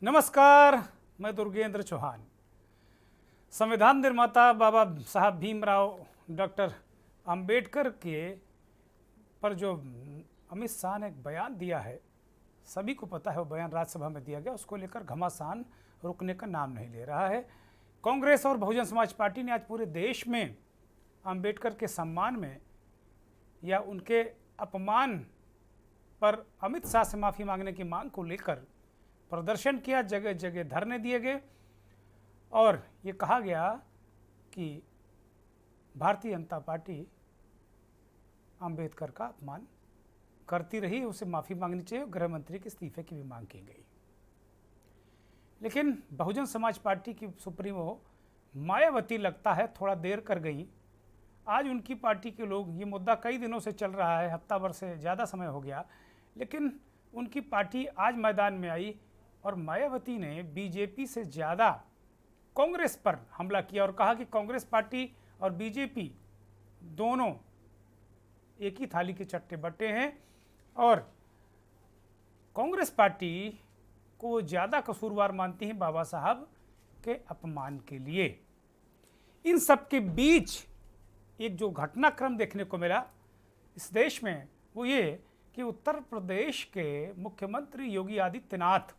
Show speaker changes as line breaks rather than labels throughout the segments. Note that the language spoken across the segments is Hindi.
नमस्कार, मैं दुर्गेंद्र चौहान। संविधान निर्माता बाबा साहब भीमराव डॉक्टर अंबेडकर के पर जो अमित शाह ने एक बयान दिया है, सभी को पता है वो बयान राज्यसभा में दिया गया, उसको लेकर घमासान रुकने का नाम नहीं ले रहा है। कांग्रेस और बहुजन समाज पार्टी ने आज पूरे देश में अंबेडकर के सम्मान में या उनके अपमान पर अमित शाह से माफ़ी मांगने की मांग को लेकर प्रदर्शन किया, जगह जगह धरने दिए गए और ये कहा गया कि भारतीय जनता पार्टी अंबेडकर का अपमान करती रही, उसे माफ़ी मांगनी चाहिए। गृह मंत्री के इस्तीफे की भी मांग की गई, लेकिन बहुजन समाज पार्टी की सुप्रीमो मायावती लगता है थोड़ा देर कर गई। आज उनकी पार्टी के लोग, ये मुद्दा कई दिनों से चल रहा है, हफ्ता भर से ज़्यादा समय हो गया, लेकिन उनकी पार्टी आज मैदान में आई और मायावती ने बीजेपी से ज़्यादा कांग्रेस पर हमला किया और कहा कि कांग्रेस पार्टी और बीजेपी दोनों एक ही थाली के चट्टे बट्टे हैं और कांग्रेस पार्टी को ज़्यादा कसूरवार मानती हैं बाबा साहब के अपमान के लिए। इन सब के बीच एक जो घटनाक्रम देखने को मिला इस देश में, वो ये कि उत्तर प्रदेश के मुख्यमंत्री योगी आदित्यनाथ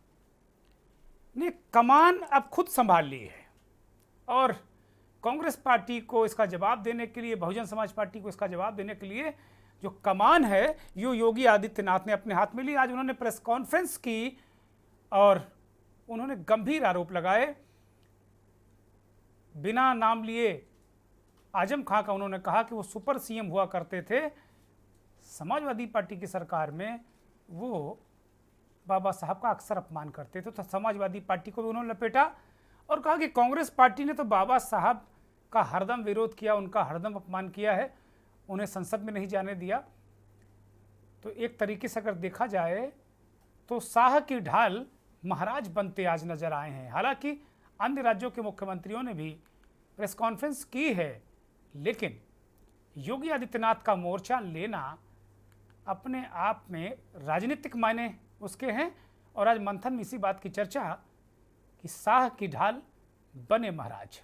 ने कमान अब खुद संभाल ली है और कांग्रेस पार्टी को इसका जवाब देने के लिए, बहुजन समाज पार्टी को इसका जवाब देने के लिए जो कमान है यो योगी आदित्यनाथ ने अपने हाथ में ली। आज उन्होंने प्रेस कॉन्फ्रेंस की और उन्होंने गंभीर आरोप लगाए। बिना नाम लिए आजम खां का उन्होंने कहा कि वो सुपर सीएम हुआ करते थे, समाजवादी पार्टी की सरकार में वो बाबा साहब का अक्सर अपमान करते थे। तो समाजवादी पार्टी को भी उन्होंने लपेटा और कहा कि कांग्रेस पार्टी ने तो बाबा साहब का हरदम विरोध किया, उनका हरदम अपमान किया है, उन्हें संसद में नहीं जाने दिया। तो एक तरीके से अगर देखा जाए तो शाह की ढाल महाराज बनते आज नजर आए हैं। हालांकि अन्य राज्यों के मुख्यमंत्रियों ने भी प्रेस कॉन्फ्रेंस की है, लेकिन योगी आदित्यनाथ का मोर्चा लेना अपने आप में राजनीतिक मायने उसके हैं और आज मंथन में इसी बात की चर्चा कि शाह की ढाल बने महाराज।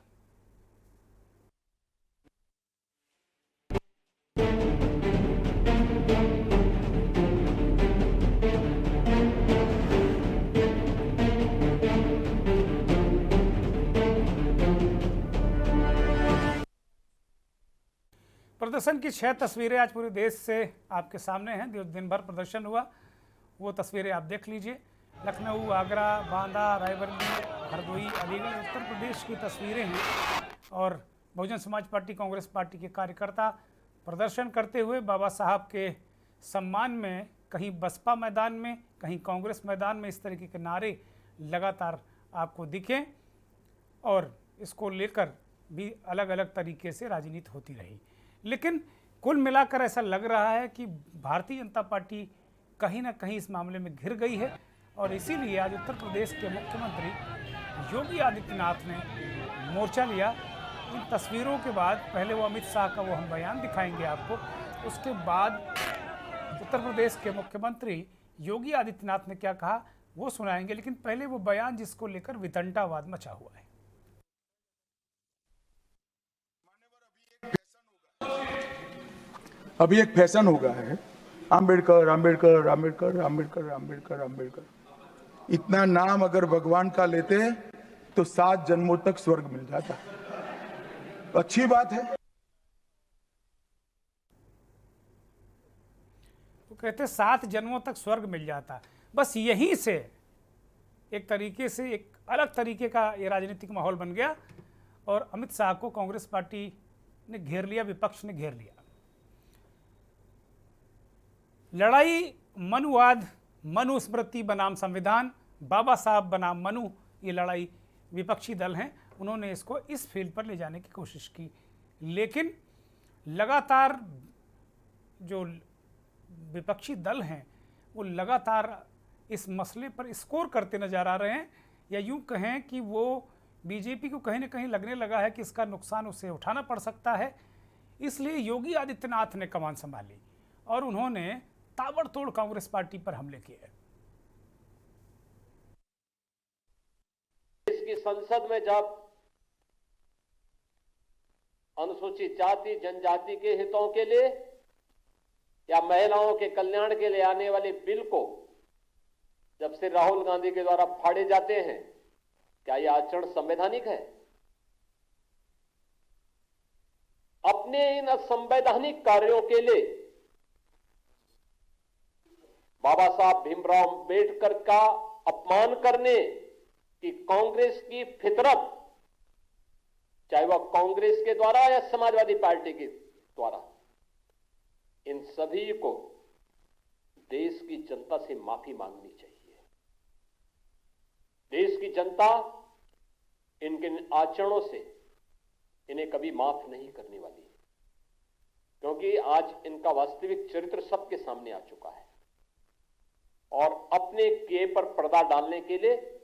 प्रदर्शन की 6 तस्वीरें आज पूरे देश से आपके सामने हैं। दिन भर प्रदर्शन हुआ, वो तस्वीरें आप देख लीजिए। लखनऊ, आगरा, बांदा, रायबरेली, हरदोई, अलीगढ़ उत्तर प्रदेश की तस्वीरें हैं और बहुजन समाज पार्टी, कांग्रेस पार्टी के कार्यकर्ता प्रदर्शन करते हुए बाबा साहब के सम्मान में कहीं बसपा मैदान में, कहीं कांग्रेस मैदान में इस तरीके के नारे लगातार आपको दिखें और इसको लेकर भी अलग अलग तरीके से राजनीति होती रही। लेकिन कुल मिलाकर ऐसा लग रहा है कि भारतीय जनता पार्टी कहीं ना कहीं इस मामले में घिर गई है और इसीलिए आज उत्तर प्रदेश के मुख्यमंत्री योगी आदित्यनाथ ने मोर्चा लिया। इन तस्वीरों के बाद पहले वो अमित शाह का वो हम बयान दिखाएंगे आपको, उसके बाद उत्तर प्रदेश के मुख्यमंत्री योगी आदित्यनाथ ने क्या कहा वो सुनाएंगे, लेकिन पहले वो बयान जिसको लेकर वितंडावाद मचा हुआ है।
अभी एक फैशन हो गया है, अंबेडकर अंबेडकर अंबेडकर अंबेडकर अंबेडकर अंबेडकर। इतना नाम अगर भगवान का लेते हैं तो 7 जन्मों तक स्वर्ग मिल जाता। अच्छी बात है।
वो कहते 7 जन्मों तक स्वर्ग मिल जाता। बस यहीं से एक तरीके से एक अलग तरीके का ये राजनीतिक माहौल बन गया और अमित शाह को कांग्रेस पार्टी ने घेर लिया, विपक्ष ने घेर लिया। लड़ाई मनुवाद, मनुस्मृति बनाम संविधान, बाबा साहब बनाम मनु, ये लड़ाई विपक्षी दल हैं, उन्होंने इसको इस फील्ड पर ले जाने की कोशिश की। लेकिन लगातार जो विपक्षी दल हैं वो लगातार इस मसले पर स्कोर करते नजर आ रहे हैं, या यूं कहें कि वो बीजेपी को कहीं ना कहीं लगने लगा है कि इसका नुकसान उसे उठाना पड़ सकता है। इसलिए योगी आदित्यनाथ ने कमान संभाली और उन्होंने ताबड़तोड़ कांग्रेस पार्टी पर हमले किए।
की संसद में जब अनुसूचित जाति जनजाति के हितों के लिए या महिलाओं के कल्याण के लिए आने वाले बिल को जब से राहुल गांधी के द्वारा फाड़े जाते हैं, क्या यह आचरण संवैधानिक है? अपने इन असंवैधानिक कार्यों के लिए बाबा साहब भीमराव अंबेडकर का अपमान करने की कांग्रेस की फितरत, चाहे वह कांग्रेस के द्वारा या समाजवादी पार्टी के द्वारा, इन सभी को देश की जनता से माफी मांगनी चाहिए। देश की जनता इनके आचरणों से इन्हें कभी माफ नहीं करने वाली, क्योंकि आज इनका वास्तविक चरित्र सबके सामने आ चुका है और अपने किए पर पर्दा डालने के लिए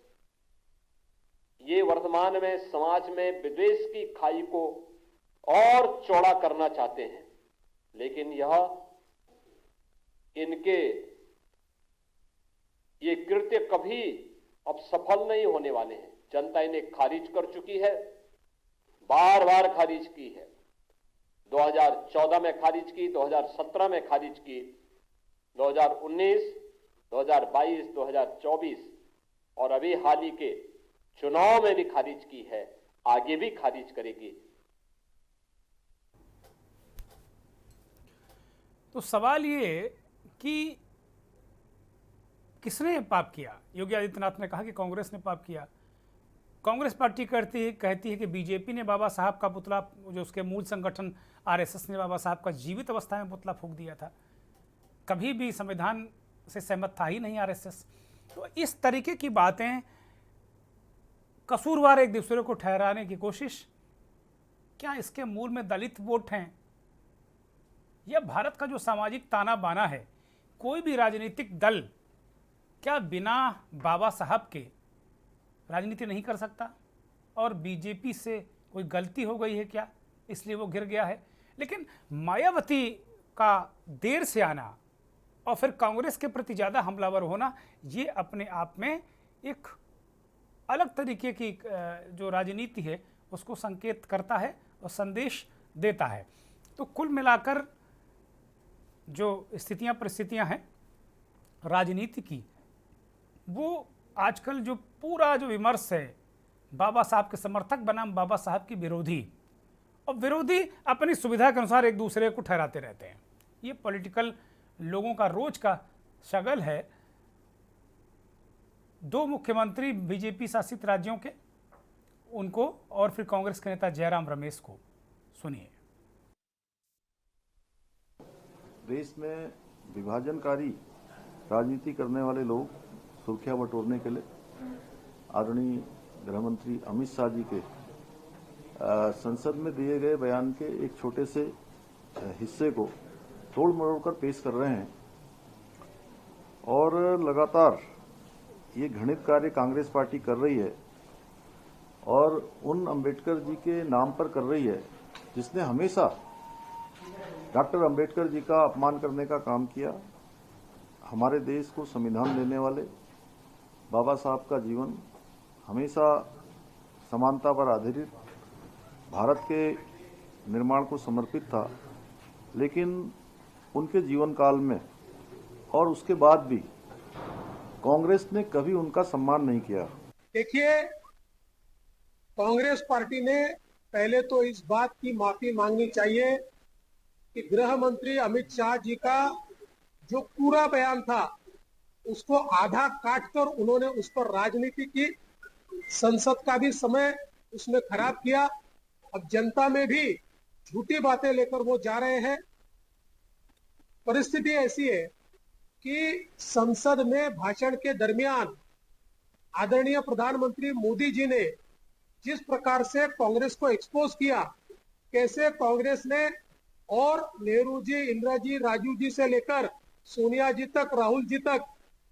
ये वर्तमान में समाज में विद्वेष की खाई को और चौड़ा करना चाहते हैं, लेकिन यह इनके ये कृत्य कभी अब सफल नहीं होने वाले हैं। जनता इन्हें खारिज कर चुकी है, बार बार खारिज की है। 2014 में खारिज की, 2017 में खारिज की, 2019, 2022, 2024 और अभी हाल ही के चुनाव में भी खारिज की है, आगे भी खारिज करेगी।
तो सवाल ये कि किसने पाप किया? योगी आदित्यनाथ ने कहा कि कांग्रेस ने पाप किया। कांग्रेस पार्टी कहती है कि बीजेपी ने बाबा साहब का पुतला, जो उसके मूल संगठन आरएसएस ने बाबा साहब का जीवित अवस्था में पुतला फूंक दिया था। कभी भी संविधान से सहमत था ही नहीं आरएसएस। तो इस तरीके की बातें, कसूरवार एक दूसरे को ठहराने की कोशिश, क्या इसके मूल में दलित वोट हैं? यह भारत का जो सामाजिक ताना बाना है, कोई भी राजनीतिक दल क्या बिना बाबा साहब के राजनीति नहीं कर सकता? और बीजेपी से कोई गलती हो गई है क्या, इसलिए वो गिर गया है? लेकिन मायावती का देर से आना और फिर कांग्रेस के प्रति ज़्यादा हमलावर होना, ये अपने आप में एक अलग तरीके की जो राजनीति है उसको संकेत करता है और संदेश देता है। तो कुल मिलाकर जो स्थितियां परिस्थितियां हैं राजनीति की, वो आजकल जो पूरा जो विमर्श है बाबा साहब के समर्थक बनाम बाबा साहब की विरोधी, और विरोधी अपनी सुविधा के अनुसार एक दूसरे को ठहराते रहते हैं। ये पॉलिटिकल लोगों का रोज का शगल है। दो मुख्यमंत्री बीजेपी शासित राज्यों के, उनको और फिर कांग्रेस के नेता जयराम रमेश को सुनिए।
देश में विभाजनकारी राजनीति करने वाले लोग सुर्खियां बटोरने के लिए आदरणीय गृह मंत्री अमित शाह जी के संसद में दिए गए बयान के एक छोटे से हिस्से को तोड़ मरोड़ कर पेश कर रहे हैं और लगातार ये घृणित कार्य कांग्रेस पार्टी कर रही है और उन अंबेडकर जी के नाम पर कर रही है जिसने हमेशा डॉक्टर अंबेडकर जी का अपमान करने का काम किया। हमारे देश को संविधान देने वाले बाबा साहब का जीवन हमेशा समानता पर आधारित भारत के निर्माण को समर्पित था, लेकिन उनके जीवन काल में और उसके बाद भी कांग्रेस ने कभी उनका सम्मान नहीं किया।
देखिए, कांग्रेस पार्टी ने पहले तो इस बात की माफी मांगनी चाहिए कि गृह मंत्री अमित शाह जी का जो पूरा बयान था उसको आधा काटकर उन्होंने उस पर राजनीति की, संसद का भी समय उसमें खराब किया। अब जनता में भी झूठी बातें लेकर वो जा रहे हैं। परिस्थिति ऐसी है कि संसद में भाषण के दरमियान आदरणीय प्रधानमंत्री मोदी जी ने जिस प्रकार से कांग्रेस को एक्सपोज किया, कैसे कांग्रेस ने और नेहरू जी, इंदिरा जी, राजीव जी से लेकर सोनिया जी तक, राहुल जी तक,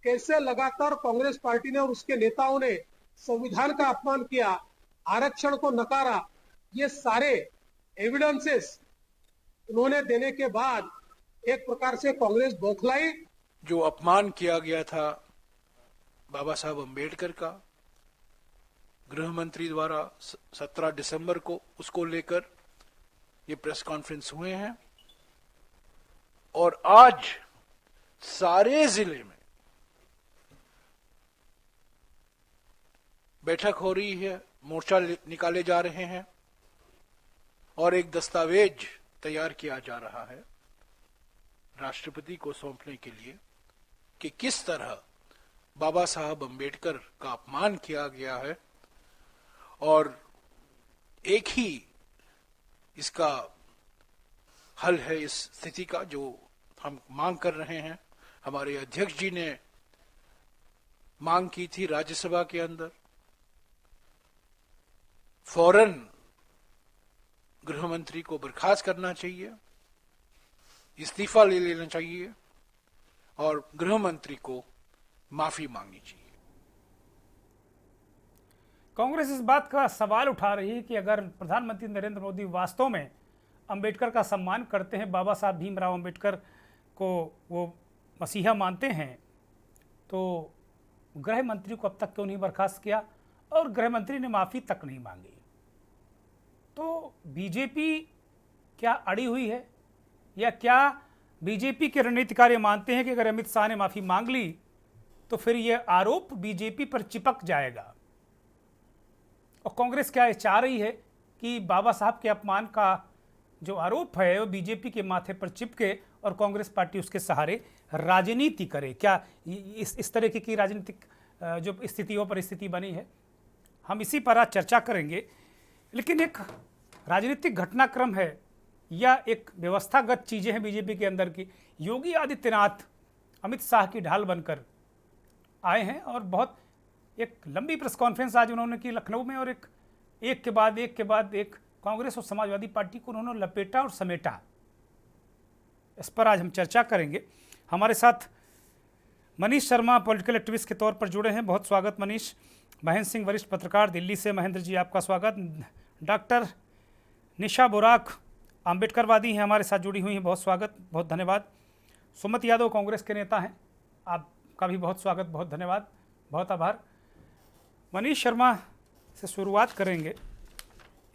कैसे लगातार कांग्रेस पार्टी ने और उसके नेताओं ने संविधान का अपमान किया, आरक्षण को नकारा, ये सारे एविडेंसेस उन्होंने देने के बाद एक प्रकार से कांग्रेस बौखलाई।
जो अपमान किया गया था बाबा साहब अंबेडकर का, गृह मंत्री द्वारा 17 दिसंबर को उसको लेकर ये प्रेस कॉन्फ्रेंस हुए हैं और आज सारे जिले में बैठक हो रही है, मोर्चा निकाले जा रहे हैं और एक दस्तावेज तैयार किया जा रहा है राष्ट्रपति को सौंपने के लिए कि किस तरह बाबा साहब अंबेडकर का अपमान किया गया है और एक ही इसका हल है इस स्थिति का जो हम मांग कर रहे हैं। हमारे अध्यक्ष जी ने मांग की थी राज्यसभा के अंदर, फौरन गृह मंत्री को बर्खास्त करना चाहिए, इस्तीफा ले लेना चाहिए और गृह मंत्री को माफी मांगनी चाहिए।
कांग्रेस इस बात का सवाल उठा रही है कि अगर प्रधानमंत्री नरेंद्र मोदी वास्तव में अंबेडकर का सम्मान करते हैं, बाबा साहब भीमराव अंबेडकर को वो मसीहा मानते हैं, तो गृह मंत्री को अब तक क्यों नहीं बर्खास्त किया और गृह मंत्री ने माफ़ी तक नहीं मांगी। तो बीजेपी क्या अड़ी हुई है या क्या बीजेपी के रणनीतिकार ये मानते हैं कि अगर अमित शाह ने माफ़ी मांग ली तो फिर ये आरोप बीजेपी पर चिपक जाएगा? और कांग्रेस क्या चाह रही है कि बाबा साहब के अपमान का जो आरोप है वो बीजेपी के माथे पर चिपके और कांग्रेस पार्टी उसके सहारे राजनीति करे? क्या इस तरह की राजनीतिक जो स्थितियों परिस्थिति बनी है, हम इसी पर आज चर्चा करेंगे। लेकिन एक राजनीतिक घटनाक्रम है या एक व्यवस्थागत चीज़ें हैं बीजेपी के अंदर की। योगी आदित्यनाथ अमित शाह की ढाल बनकर आए हैं और बहुत एक लंबी प्रेस कॉन्फ्रेंस आज उन्होंने की लखनऊ में और एक के बाद एक कांग्रेस और समाजवादी पार्टी को उन्होंने लपेटा और समेटा। इस पर आज हम चर्चा करेंगे। हमारे साथ मनीष शर्मा पॉलिटिकल एक्टिविस्ट के तौर पर जुड़े हैं, बहुत स्वागत मनीष। महेंद्र सिंह वरिष्ठ पत्रकार दिल्ली से, महेंद्र जी आपका स्वागत। डॉक्टर निशा बुराक अम्बेडकरवादी हैं, हमारे साथ जुड़ी हुई हैं, बहुत स्वागत, बहुत धन्यवाद। सुमत यादव कांग्रेस के नेता हैं, आपका भी बहुत स्वागत, बहुत धन्यवाद, बहुत आभार। मनीष शर्मा से शुरुआत करेंगे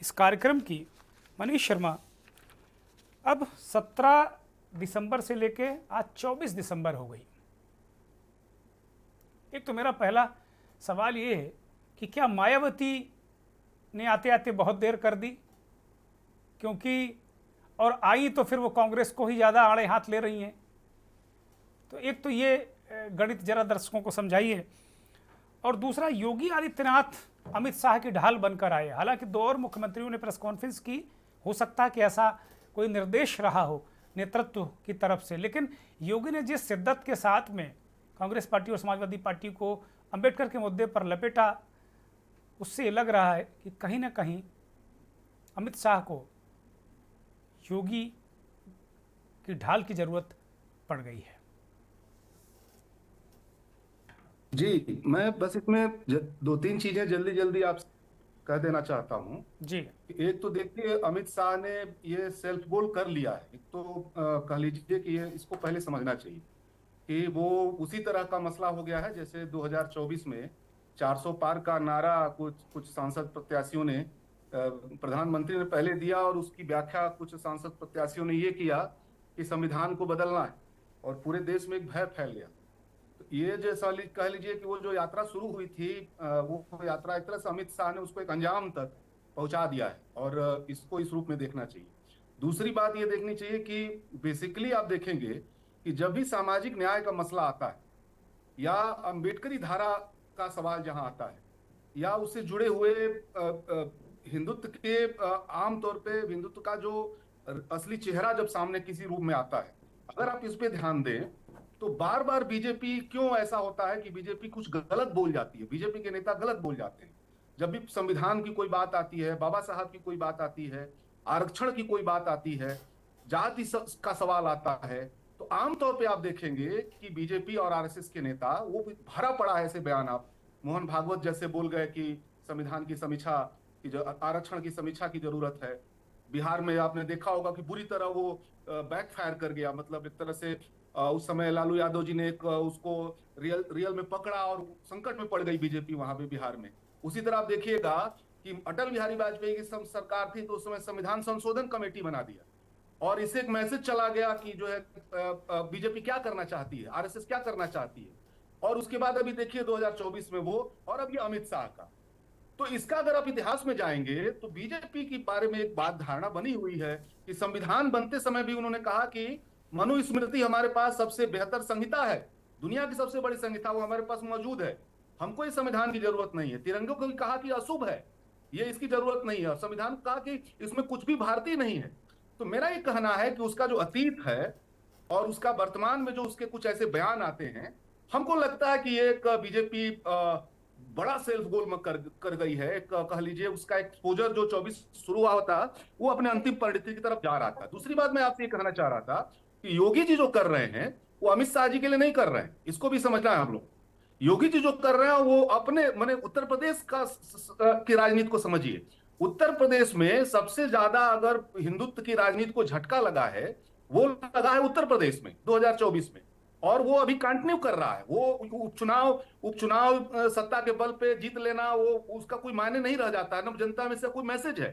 इस कार्यक्रम की। मनीष शर्मा, अब 17 दिसंबर से लेके आज 24 दिसंबर हो गई। एक तो मेरा पहला सवाल ये है कि क्या मायावती ने आते आते बहुत देर कर दी, क्योंकि और आई तो फिर वो कांग्रेस को ही ज़्यादा आड़े हाथ ले रही हैं। तो एक तो ये गणित जरा दर्शकों को समझाइए। और दूसरा, योगी आदित्यनाथ अमित शाह की ढाल बनकर आए। हालांकि दो और मुख्यमंत्रियों ने प्रेस कॉन्फ्रेंस की, हो सकता है कि ऐसा कोई निर्देश रहा हो नेतृत्व की तरफ से, लेकिन योगी ने जिस शिद्दत के साथ में कांग्रेस पार्टी और समाजवादी पार्टी को अंबेडकर के मुद्दे पर लपेटा, उससे ये लग रहा है कि कहीं ना कहीं अमित शाह को योगी की ढाल की जरूरत पड़ गई है।
जी, मैं बस इसमें दो तीन चीजें जल्दी जल्दी आप कह देना चाहता हूं
जी।
एक तो देखिए, अमित शाह ने ये सेल्फ गोल कर लिया है। एक तो कह लीजिए कि ये इसको पहले समझना चाहिए कि वो उसी तरह का मसला हो गया है जैसे 2024 में 400 पार का नारा कुछ सांसद प्रत्याशियों ने, प्रधानमंत्री ने पहले दिया और उसकी व्याख्या कुछ सांसद प्रत्याशियों ने ये किया कि संविधान को बदलना है और पूरे देश में एक भय फैल गया। ये जैसा कह लीजिए कि वो जो यात्रा शुरू हुई थी, वो यात्रा एक तरह से अमित शाह ने उसको एक अंजाम तक पहुंचा दिया है और इसको इस रूप में देखना चाहिए। दूसरी बात ये देखनी चाहिए कि बेसिकली आप देखेंगे कि जब भी सामाजिक न्याय का मसला आता है या अम्बेडकरी धारा का सवाल जहां आता है या उससे जुड़े हुए हिंदुत्व के आमतौर पे हिंदुत्व का जो असली चेहरा जब सामने किसी रूप में आता है, अगर आप इस पे ध्यान दें तो बार बार बीजेपी क्यों ऐसा होता है कि बीजेपी कुछ गलत बोल जाती है, बीजेपी के नेता गलत बोल जाते हैं। जब भी संविधान की कोई बात आती है, बाबा साहब की कोई बात आती है, आरक्षण की कोई बात आती है, जाति का सवाल आता है, तो आमतौर पे आप देखेंगे कि बीजेपी और आरएसएस के नेता वो भरा पड़ा है ऐसे बयान। आप मोहन भागवत जैसे बोल गए कि संविधान की समीक्षा की, आरक्षण की समीक्षा की जरूरत है। बिहार में आपने देखा होगा कि बुरी तरह वो बैकफायर कर गया, मतलब एक तरह से उस समय लालू यादव जी ने उसको रियल में पकड़ा और संकट में पड़ गई बीजेपी वहां पे बिहार में। उसी तरह आप देखिएगा कि अटल बिहारी वाजपेयी की सरकार थी तो उस समय संविधान संशोधन कमेटी बना दिया और इससे एक मैसेज चला गया कि जो है बीजेपी क्या करना चाहती है, आरएसएस क्या करना चाहती है। और उसके बाद अभी देखिए 2024 में वो, और अभी अमित शाह का। तो इसका अगर आप इतिहास में जाएंगे तो बीजेपी के बारे में एक बात धारणा बनी हुई है कि संविधान बनते समय भी उन्होंने कहा कि मनुस्मृति हमारे पास सबसे बेहतर संहिता है, दुनिया की सबसे बड़ी संहिता वो हमारे पास मौजूद है, हमको इस संविधान की जरूरत नहीं है। तिरंगे को भी कहा कि अशुभ है, ये इसकी जरूरत नहीं है। संविधान कहा कि इसमें कुछ भी भारतीय नहीं है। तो मेरा ये कहना है कि उसका जो अतीत है और उसका वर्तमान में जो उसके कुछ ऐसे बयान आते हैं, हमको लगता है कि एक बीजेपी बड़ा सेल्फ गोल कर गई है। एक कह लीजिए उसका एक्सपोजर जो 24 शुरू हुआ था वो अपने अंतिम परिणति की तरफ जा रहा था। दूसरी बात मैं आपसे ये कहना चाह रहा था कि योगी जी जो कर रहे हैं वो अमित शाह जी के लिए नहीं कर रहे हैं, इसको भी समझना है हम लोग। योगी जी जो कर रहे हैं वो अपने माने उत्तर प्रदेश की राजनीति को समझिए। उत्तर प्रदेश में सबसे ज्यादा अगर हिंदुत्व की राजनीति को झटका लगा है वो लगा है उत्तर प्रदेश में 2024 में, और वो अभी कंटिन्यू कर रहा है। वो उपचुनाव सत्ता के बल पे जीत लेना वो उसका कोई मायने नहीं रह जाता है ना, जनता में से कोई मैसेज है।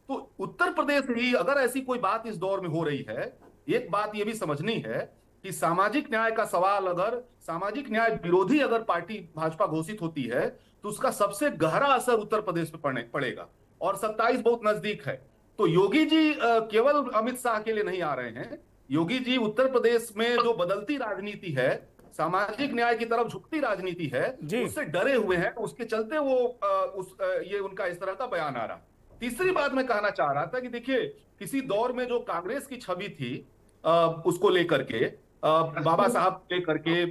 तो उत्तर प्रदेश ही अगर ऐसी कोई बात इस दौर में हो रही है, एक बात ये भी समझनी है कि सामाजिक न्याय का सवाल, अगर सामाजिक न्याय विरोधी अगर पार्टी भाजपा घोषित होती है तो उसका सबसे गहरा असर उत्तर प्रदेश पे पड़ेगा, और 27 बहुत नजदीक है। तो योगी जी केवल अमित शाह के लिए नहीं आ रहे हैं, योगी जी उत्तर प्रदेश में जो बदलती राजनीति है, सामाजिक न्याय की तरफ झुकती राजनीति है, उससे डरे हुए हैं। उसके चलते वो ये उनका इस तरह का बयान आ रहा। तीसरी बात मैं कहना चाह रहा था कि देखिए किसी दौर में जो कांग्रेस की छवि थी उसको लेकर के, बाबा साहब लेकर के,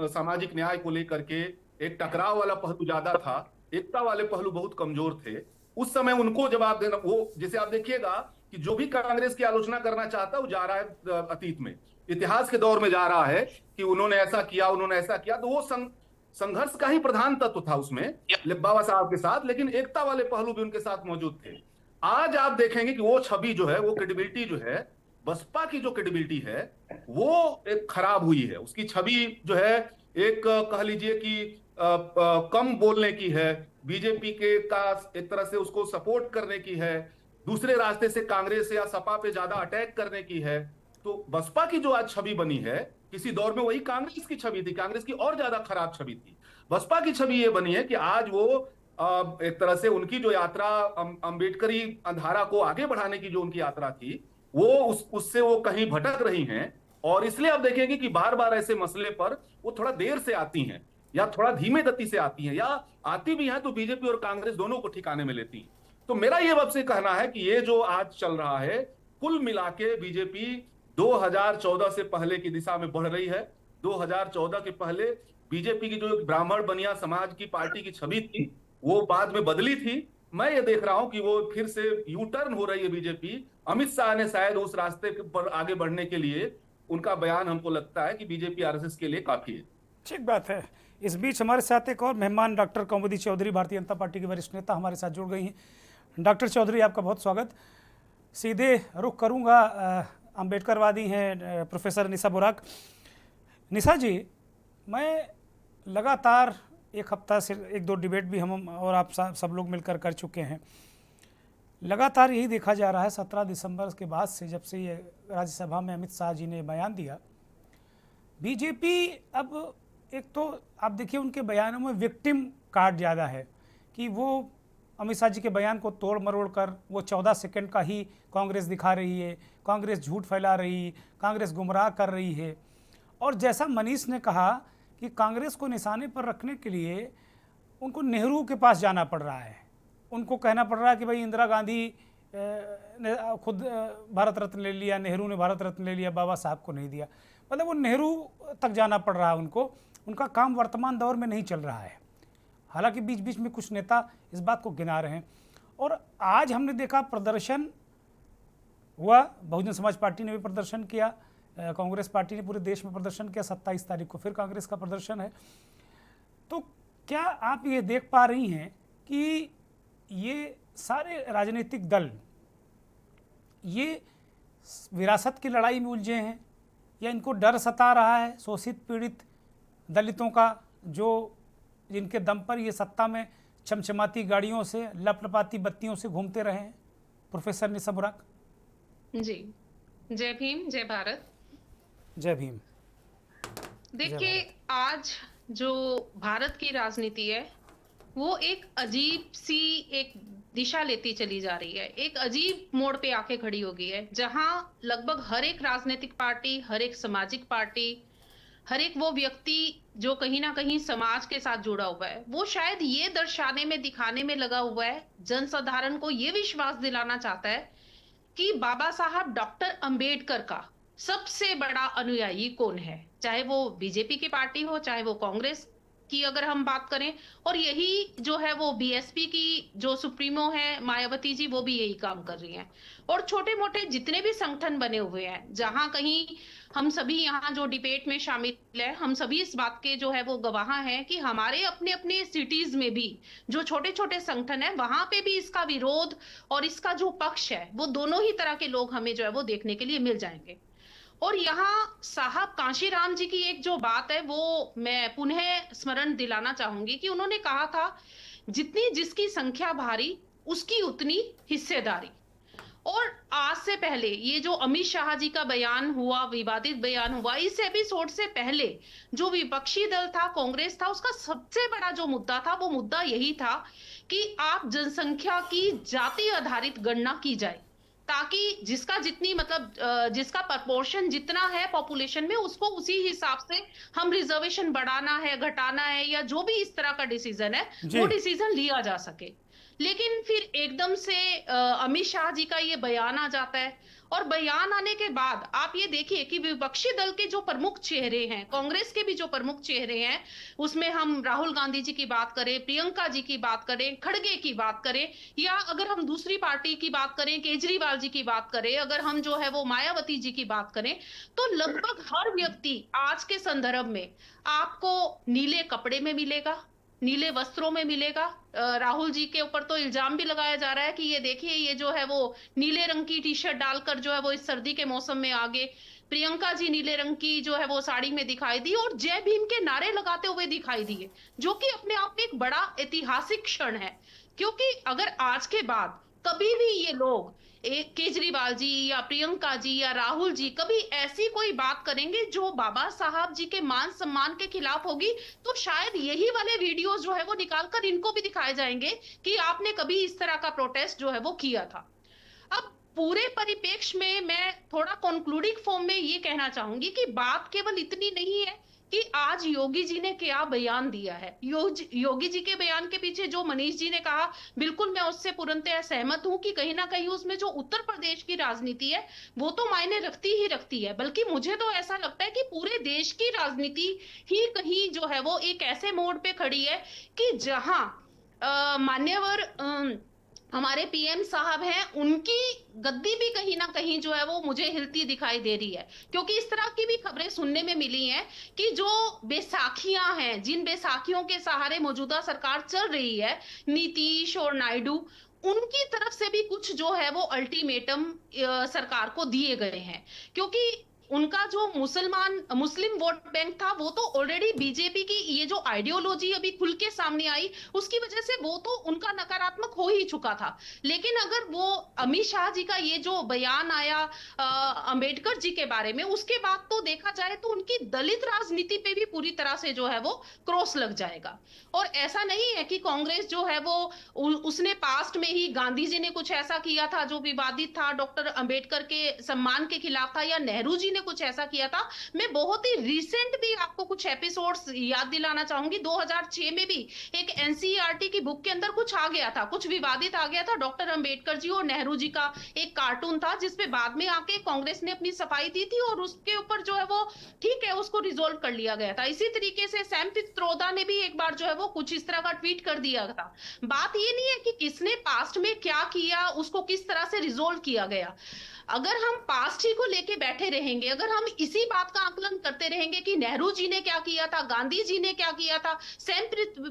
सामाजिक न्याय को लेकर के एक टकराव वाला पहलू ज्यादा था, एकता वाले पहलू बहुत कमजोर थे। उस समय उनको जवाब देना, वो जैसे आप देखिएगा कि जो भी कांग्रेस की आलोचना करना चाहता है वो जा रहा है अतीत में, इतिहास के दौर में जा रहा है कि उन्होंने ऐसा किया, उन्होंने ऐसा किया। तो वो संघर्ष का ही प्रधान तत्व था उसमें बाबा साहब के साथ, लेकिन एकता वाले पहलू भी उनके साथ मौजूद थे। आज आप देखेंगे कि वो छवि जो है, वो क्रेडिबिलिटी जो है, बसपा की जो क्रेडिबिलिटी है वो एक खराब हुई है। उसकी छवि जो है एक कह लीजिए कि कम बोलने की है, बीजेपी के का एक तरह से उसको सपोर्ट करने की है, दूसरे रास्ते से कांग्रेस या सपा पे ज्यादा अटैक करने की है। तो बसपा की जो आज छवि बनी है, किसी दौर में वही कांग्रेस की छवि थी, कांग्रेस की और ज्यादा खराब छवि थी। बसपा की छवि ये बनी है कि आज वो एक तरह से उनकी जो यात्रा अंबेडकरी धारा को आगे बढ़ाने की जो उनकी यात्रा थी वो उससे वो कहीं भटक रही हैं। और इसलिए आप देखेंगे कि बार बार ऐसे मसले पर वो थोड़ा देर से आती हैं या थोड़ा धीमे गति से आती हैं, या आती भी हैं तो बीजेपी और कांग्रेस दोनों को ठिकाने में लेती हैं। तो मेरा ये आपसे कहना है कि ये जो आज चल रहा है, कुल मिला के बीजेपी 2014 से पहले की दिशा में बढ़ रही है। 2014 के पहले बीजेपी की जो ब्राह्मण बनिया समाज की पार्टी की छवि थी वो बाद में बदली थी। मैं ये देख रहा हूं कि वो फिर से यू टर्न हो रही है बीजेपी। अमित शाह ने शायद उस रास्ते पर आगे बढ़ने के लिए उनका बयान हमको लगता है कि बीजेपी आरएसएस के लिए काफी है।
ठीक बात है। इस बीच हमारे साथ एक और मेहमान डॉक्टर कौमुदी चौधरी, भारतीय जनता पार्टी के वरिष्ठ नेता, हमारे साथ जुड़ गई हैं। डॉक्टर चौधरी, आपका बहुत स्वागत। सीधे रुख करूंगा, अम्बेडकरवादी हैं प्रोफेसर निशा बुराक। निशा जी, मैं लगातार एक हफ्ता से 1-2 डिबेट भी हम और आप सब लोग मिलकर कर चुके हैं। लगातार यही देखा जा रहा है 17 दिसंबर के बाद से, जब से ये राज्यसभा में अमित शाह जी ने बयान दिया, बीजेपी अब एक तो आप देखिए उनके बयानों में विक्टिम कार्ड ज़्यादा है कि वो अमित शाह जी के बयान को तोड़ मरोड़ कर वो 14 सेकंड का ही कांग्रेस दिखा रही है, कांग्रेस झूठ फैला रही, कांग्रेस गुमराह कर रही है। और जैसा मनीष ने कहा कि कांग्रेस को निशाने पर रखने के लिए उनको नेहरू के पास जाना पड़ रहा है, उनको कहना पड़ रहा है कि भाई इंदिरा गांधी ने खुद भारत रत्न ले लिया, नेहरू ने भारत रत्न ले लिया, बाबा साहब को नहीं दिया। मतलब वो नेहरू तक जाना पड़ रहा है उनको, उनका काम वर्तमान दौर में नहीं चल रहा है। हालांकि बीच बीच में कुछ नेता इस बात को गिना रहे हैं। और आज हमने देखा प्रदर्शन हुआ, बहुजन समाज पार्टी ने भी प्रदर्शन किया, कांग्रेस पार्टी ने पूरे देश में प्रदर्शन किया। 27 तारीख को फिर कांग्रेस का प्रदर्शन है। तो क्या आप ये देख पा रही हैं कि ये सारे राजनीतिक दल ये विरासत की लड़ाई में उलझे हैं, या इनको डर सता रहा है शोषित पीड़ित दलितों का, जो जिनके दम पर ये सत्ता में चमचमाती गाड़ियों से, लपलपाती बत्तियों से घूमते रहे हैं प्रोफेसर निशा बुराक?
जी, जय भीम, जय भारत।
जय भीम।
देखिए, आज जो भारत की राजनीति है वो एक अजीब सी एक दिशा लेती चली जा रही है, एक अजीब मोड़ पे आके खड़ी हो गई है, जहां लगभग हर एक राजनीतिक पार्टी, हर एक सामाजिक पार्टी, हर एक वो व्यक्ति जो कहीं ना कहीं समाज के साथ जुड़ा हुआ है, वो शायद ये दर्शाने में, दिखाने में लगा हुआ है, जनसाधारण को ये विश्वास दिलाना चाहता है कि बाबा साहब डॉक्टर अंबेडकर का सबसे बड़ा अनुयायी कौन है, चाहे वो बीजेपी की पार्टी हो, चाहे वो कांग्रेस की अगर हम बात करें। और यही जो है वो बीएसपी की जो सुप्रीमो है मायावती जी, वो भी यही काम कर रही हैं। और छोटे मोटे जितने भी संगठन बने हुए हैं, जहां कहीं हम सभी यहाँ जो डिबेट में शामिल है, हम सभी इस बात के जो है वो गवाह हैं कि हमारे अपने अपने सिटीज में भी जो छोटे छोटे संगठन है, वहां पे भी इसका विरोध और इसका जो पक्ष है, वो दोनों ही तरह के लोग हमें जो है वो देखने के लिए मिल जाएंगे। और यहाँ साहब कांशीराम जी की एक जो बात है वो मैं पुनः स्मरण दिलाना चाहूंगी कि उन्होंने कहा था, जितनी जिसकी संख्या भारी उसकी उतनी हिस्सेदारी। और आज से पहले ये जो अमित शाह जी का बयान हुआ, विवादित बयान हुआ, इस एपिसोड से पहले जो विपक्षी दल था, कांग्रेस था, उसका सबसे बड़ा जो मुद्दा था वो मुद्दा यही था कि आप जनसंख्या की जाति आधारित गणना की जाए, ताकि जिसका जितनी मतलब जिसका प्रपोर्शन जितना है पॉपुलेशन में, उसको उसी हिसाब से हम रिजर्वेशन बढ़ाना है, घटाना है, या जो भी इस तरह का डिसीजन है वो डिसीजन लिया जा सके। लेकिन फिर एकदम से अमित शाह जी का ये बयान आ जाता है, और बयान आने के बाद आप ये देखिए कि विपक्षी दल के जो प्रमुख चेहरे हैं, कांग्रेस के भी जो प्रमुख चेहरे हैं, उसमें हम राहुल गांधी जी की बात करें, प्रियंका जी की बात करें, खड़गे की बात करें, या अगर हम दूसरी पार्टी की बात करें, केजरीवाल जी की बात करें, अगर हम जो है वो मायावती जी की बात करें, तो लगभग हर व्यक्ति आज के संदर्भ में आपको नीले कपड़े में मिलेगा, नीले वस्त्रों में मिलेगा। राहुल जी के ऊपर तो इल्जाम भी लगाया जा रहा है कि ये देखिए, ये जो है वो नीले रंग की टी शर्ट डालकर जो है वो इस सर्दी के मौसम में आगे। प्रियंका जी नीले रंग की जो है वो साड़ी में दिखाई दी और जय भीम के नारे लगाते हुए दिखाई दिए, जो कि अपने आप में एक बड़ा ऐतिहासिक क्षण है। क्योंकि अगर आज के बाद कभी भी ये लोग, एक केजरीवाल जी या प्रियंका जी या राहुल जी, कभी ऐसी कोई बात करेंगे जो बाबा साहब जी के मान सम्मान के खिलाफ होगी, तो शायद यही वाले वीडियोस जो है वो निकालकर इनको भी दिखाए जाएंगे कि आपने कभी इस तरह का प्रोटेस्ट जो है वो किया था। अब पूरे परिप्रेक्ष्य में मैं थोड़ा कंक्लूडिंग फॉर्म में ये कहना चाहूंगी कि बात केवल इतनी नहीं है कि आज योगी जी ने क्या बयान दिया है। योगी जी के बयान के पीछे जो मनीष जी ने कहा, बिल्कुल मैं उससे पूर्णतः सहमत हूं कि कहीं ना कहीं उसमें जो उत्तर प्रदेश की राजनीति है वो तो मायने रखती ही रखती है, बल्कि मुझे तो ऐसा लगता है कि पूरे देश की राजनीति ही कहीं जो है वो एक ऐसे मोड़ पे खड़ी है कि जहां मान्यवर हमारे पीएम साहब हैं, उनकी गद्दी भी कहीं ना कहीं जो है वो मुझे हिलती दिखाई दे रही है। क्योंकि इस तरह की भी खबरें सुनने में मिली हैं कि जो बैसाखियां हैं, जिन बैसाखियों के सहारे मौजूदा सरकार चल रही है, नीतीश और नायडू, उनकी तरफ से भी कुछ जो है वो अल्टीमेटम सरकार को दिए गए हैं। क्योंकि उनका जो मुस्लिम वोट बैंक था वो तो ऑलरेडी बीजेपी की ये जो आइडियोलॉजी अभी खुल के सामने आई, उसकी वजह से वो तो उनका नकारात्मक हो ही चुका था। लेकिन अगर वो अमित शाह जी का ये जो बयान आया अंबेडकर जी के बारे में, उसके बाद तो देखा जाए तो उनकी दलित राजनीति पे भी पूरी तरह से जो है वो क्रॉस लग जाएगा। और ऐसा नहीं है कि कांग्रेस जो है वो उसने पास्ट में ही, गांधी जी ने कुछ ऐसा किया था जो विवादित था, डॉक्टर अंबेडकर के सम्मान के खिलाफ था, या नेहरू जी कुछ ऐसा किया था। मैं बहुत ही रिसेंट भी आपको कुछ एपिसोड्स याद दिलाना चाहूंगी। 2006 में भी एक एनसीईआरटी की बुक के अंदर कुछ आ गया था, कुछ विवादित आ गया था, डॉक्टर अंबेडकर जी और नेहरू जी का एक कार्टून था, जिसपे बाद में आके कांग्रेस ने अपनी सफाई दी थी और उसके ऊपर जो है वो ठीक है, उसको रिजोल्व कर लिया गया था। इसी तरीके से सैम पित्रोदा ने भी एक बार जो है वो कुछ इस तरह का ट्वीट कर दिया था। बात ये नहीं है कि किसने पास्ट में क्या किया, उसको किस तरह से रिजोल्व किया गया। अगर हम पास्ट ही को लेके बैठे रहेंगे, अगर हम इसी बात का आकलन करते रहेंगे कि नेहरू जी ने क्या किया था, गांधी जी ने क्या किया था, सैम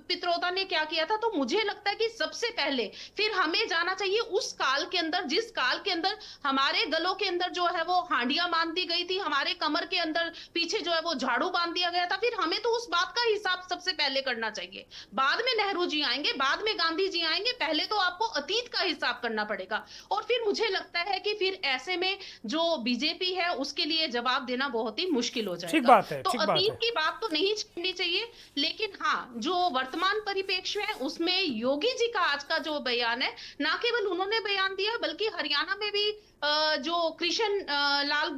पित्रोदा ने क्या किया था, तो मुझे लगता है कि सबसे पहले फिर हमें जाना चाहिए उस काल के अंदर, जिस काल के अंदर हमारे गलों के अंदर जो है वो हांडियां बांध दी गई थी, हमारे कमर के अंदर पीछे जो है वो झाड़ू बांध दिया गया था। फिर हमें तो उस बात का हिसाब सबसे पहले करना चाहिए। बाद में नेहरू जी आएंगे, बाद में गांधी जी आएंगे, पहले तो आपको अतीत का हिसाब करना पड़ेगा। और फिर मुझे लगता है कि फिर ऐसे में जो बीजेपी है उसके लिए जवाब देना बहुत ही मुश्किल हो जाएगा।
ठीक बात है,
तो
ठीक बात
अतीत
है।
की बात तो नहीं छेड़नी चाहिए, लेकिन हाँ, जो वर्तमान परिप्रेक्ष्य है उसमें योगी जी का आज का जो बयान है, ना केवल उन्होंने बयान दिया बल्कि हरियाणा में भी जो कृष्ण लाल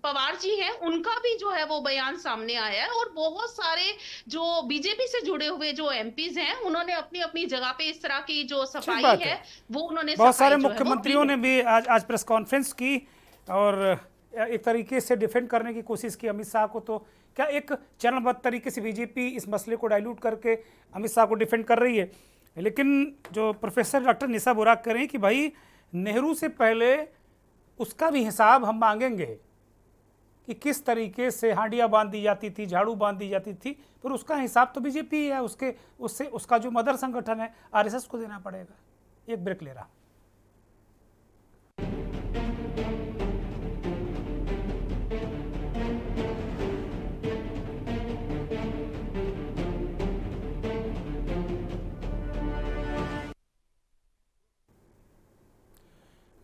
पवार जी हैं उनका भी जो है वो बयान सामने आया है। और बहुत सारे जो बीजेपी से जुड़े हुए जो एमपीज हैं उन्होंने अपनी अपनी जगह पे इस तरह की जो सफाई
बात
है
है।
वो उन्होंने
बहुत सारे
सफाई जो है वो
मुख्यमंत्रियों
दी
ने
है।
भी आज प्रेस कॉन्फ्रेंस की और एक तरीके से डिफेंड करने की कोशिश की अमित शाह को। तो क्या एक चरणबद्ध तरीके से बीजेपी इस मसले को डाइल्यूट करके अमित शाह को डिफेंड कर रही है? लेकिन जो प्रोफेसर डॉक्टर निशा बुराक कह रही हैं कि भाई नेहरू से पहले उसका भी हिसाब हम मांगेंगे कि किस तरीके से हांडियां बांध दी जाती थी, झाड़ू बांध दी जाती थी, पर उसका हिसाब तो बीजेपी है, उससे उसका जो मदर संगठन है आरएसएस को देना पड़ेगा। एक ब्रेक ले रहा।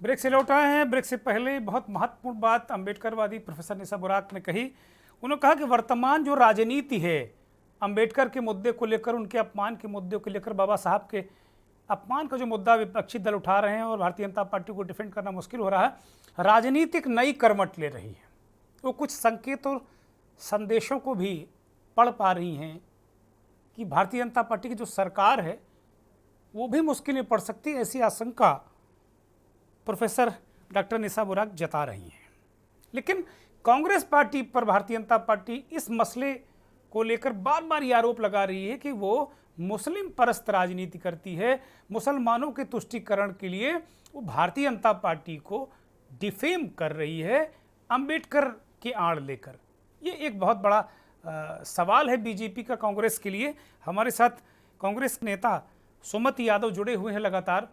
ब्रेक से लौट आए हैं। ब्रेक से पहले बहुत महत्वपूर्ण बात अंबेडकरवादी प्रोफेसर निशा बुराक ने कही। उन्होंने कहा कि वर्तमान जो राजनीति है अंबेडकर के मुद्दे को लेकर, उनके अपमान के मुद्दे को लेकर, बाबा साहब के अपमान का जो मुद्दा विपक्षी दल उठा रहे हैं और भारतीय जनता पार्टी को डिफेंड करना मुश्किल हो रहा है, राजनीतिक नई करवट ले रही है। वो कुछ संकेत और संदेशों को भी पढ़ पा रही हैं कि भारतीय जनता पार्टी की जो सरकार है वो भी मुश्किल में पड़ सकती है। ऐसी आशंका प्रोफेसर डॉक्टर निशा बुराक जता रही हैं। लेकिन कांग्रेस पार्टी पर भारतीय जनता पार्टी इस मसले को लेकर बार बार ये आरोप लगा रही है कि वो मुस्लिम परस्त राजनीति करती है, मुसलमानों के तुष्टीकरण के लिए वो भारतीय जनता पार्टी को डिफेम कर रही है अंबेडकर के आड़ लेकर। ये एक बहुत बड़ा सवाल है बीजेपी का कांग्रेस के लिए। हमारे साथ कांग्रेस नेता सुमति यादव जुड़े हुए हैं लगातार।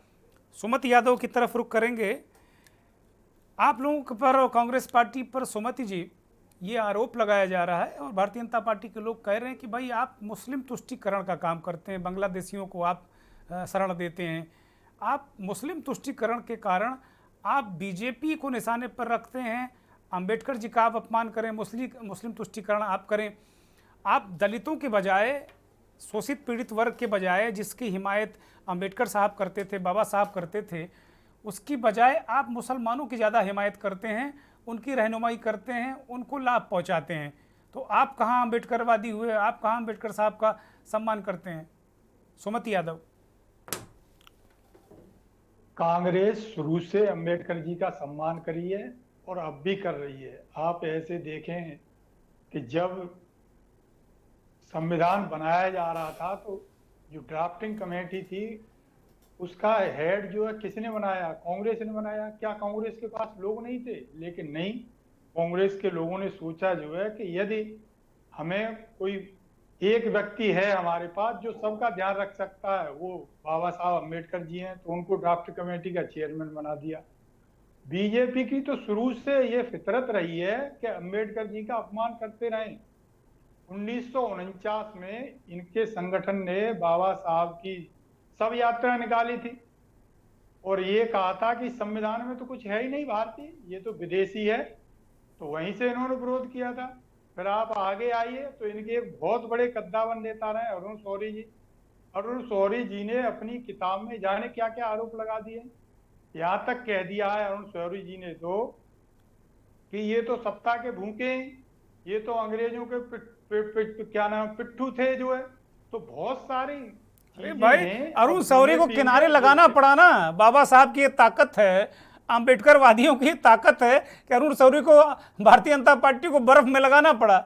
सुमति यादव की तरफ रुख करेंगे। आप लोगों पर, कांग्रेस पार्टी पर सुमति जी, ये आरोप लगाया जा रहा है और भारतीय जनता पार्टी के लोग कह रहे हैं कि भाई आप मुस्लिम तुष्टीकरण का काम करते हैं, बांग्लादेशियों को आप शरण देते हैं, आप मुस्लिम तुष्टीकरण के कारण आप बीजेपी को निशाने पर रखते हैं, अंबेडकर जी का आप अपमान करें, मुस्लिम तुष्टीकरण आप करें, आप दलितों के बजाय, शोषित पीड़ित वर्ग के बजाय जिसकी हिमायत अंबेडकर साहब करते थे, बाबा साहब करते थे, उसकी बजाय आप मुसलमानों की ज़्यादा हिमायत करते हैं, उनकी रहनुमाई करते हैं, उनको लाभ पहुंचाते हैं। तो आप कहाँ अंबेडकरवादी हुए? आप कहाँ अंबेडकर साहब का सम्मान करते हैं? सुमति यादव।
कांग्रेस शुरू से अंबेडकर जी का सम्मान करी है और अब भी कर रही है। आप ऐसे देखें कि जब संविधान बनाया जा रहा था तो जो ड्राफ्टिंग कमेटी थी उसका हेड जो है किसने बनाया? कांग्रेस ने बनाया। क्या कांग्रेस के पास लोग नहीं थे? लेकिन नहीं, कांग्रेस के लोगों ने सोचा जो है कि यदि हमें कोई एक व्यक्ति है हमारे पास जो सबका ध्यान रख सकता है, वो बाबा साहब अम्बेडकर जी हैं, तो उनको ड्राफ्ट कमेटी का चेयरमैन बना दिया। बीजेपी की तो शुरू से ये फितरत रही है कि अम्बेडकर जी का अपमान करते रहें। 1949 में इनके संगठन ने बाबा साहब की सब यात्रा निकाली थी और ये कहा था कि संविधान में तो कुछ है ही नहीं भारतीय, ये तो विदेशी है, तो वहीं से इन्होंने विरोध किया था। फिर आप आगे आइए तो इनके एक बहुत बड़े कद्दावर नेता रहे अरुण शौरी जी। अरुण शौरी जी ने अपनी किताब में जाने क्या क्या आरोप लगा दिए। यहाँ तक कह दिया है अरुण शौरी जी ने तो कि ये तो सत्ता के भूखे हैं, ये तो अंग्रेजों के क्या नाम पिट्ठू थे जो है। तो बहुत सारी
अरे भाई, अरुण शौरी को किनारे लगाना पड़ा ना। बाबा साहब की ये ताकत है, अंबेडकर वादियों की ताकत है कि अरुण शौरी को भारतीय जनता पार्टी को बर्फ में लगाना पड़ा,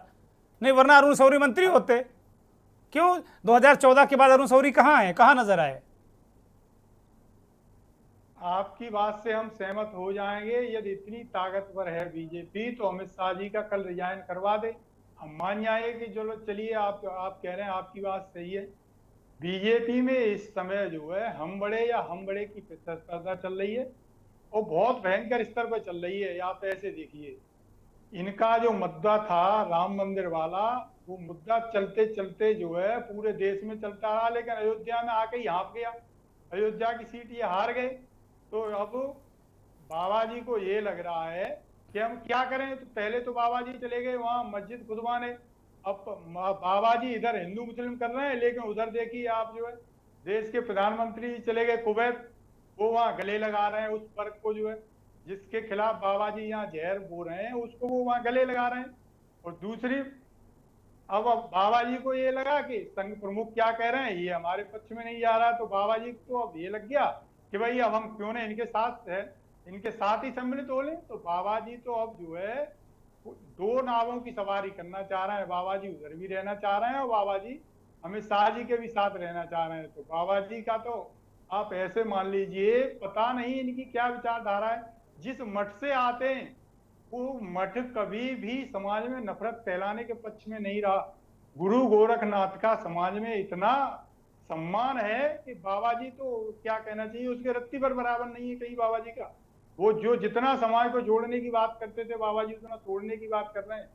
नहीं वरना अरुण शौरी मंत्री होते। क्यों 2014 के बाद अरुण शौरी कहाँ है, कहाँ नजर आए?
आपकी बात से हम सहमत हो जाएंगे। यदि इतनी ताकतवर है बीजेपी तो अमित शाह जी का कल रिजाइन करवा दे, हम मान जाएंगे कि चलो चलिए आप कह रहे हैं, आपकी बात सही है। बीजेपी में इस समय जो है हम बड़े या हम बड़े की प्रतिस्पर्धा चल रही है, वो बहुत भयंकर स्तर पर चल रही है। आप ऐसे देखिए, इनका जो मुद्दा था राम मंदिर वाला, वो मुद्दा चलते चलते जो है पूरे देश में चलता रहा, लेकिन अयोध्या में आके ही हाँफ गया, अयोध्या की सीट ये हार गए। तो अब बाबा जी को ये लग रहा है कि हम क्या करें। तो पहले तो बाबा जी चले गए वहां मस्जिद खुदवाने, अब बाबा जी इधर हिंदू मुस्लिम कर रहे हैं, लेकिन उधर देखिए आप जो है देश के प्रधानमंत्री चले गए कुवैत, वो वहां गले लगा रहे हैं उस वर्ग को जो है जिसके खिलाफ बाबा जी यहाँ जहर बो रहे हैं, उसको वो वहां गले लगा रहे हैं। और दूसरी, अब बाबा जी को ये लगा कि संघ प्रमुख क्या कह रहे हैं ये हमारे पक्ष में नहीं जा रहा, तो बाबा जी को अब ये लग गया कि भाई अब हम क्यों ना इनके साथ है, इनके साथ ही सम्मिलित हो लें। तो बाबा जी तो अब जो है दो नावों की सवारी करना चाह रहे हैं। बाबा जी उधर भी रहना चाह रहे हैं और बाबा जी अमित शाह जी के भी साथ रहना चाह रहे हैं। तो बाबा जी का तो आप ऐसे मान लीजिए, पता नहीं इनकी क्या विचारधारा है। जिस मठ से आते हैं वो मठ कभी भी समाज में नफरत फैलाने के पक्ष में नहीं रहा। गुरु गोरखनाथ का समाज में इतना सम्मान है कि बाबा जी तो क्या कहना चाहिए, उसके रत्ती पर बराबर नहीं है कहीं बाबा जी का। वो जो जितना समाज को जोड़ने की बात करते थे बाबा जी उतना तोड़ने की बात कर रहे हैं।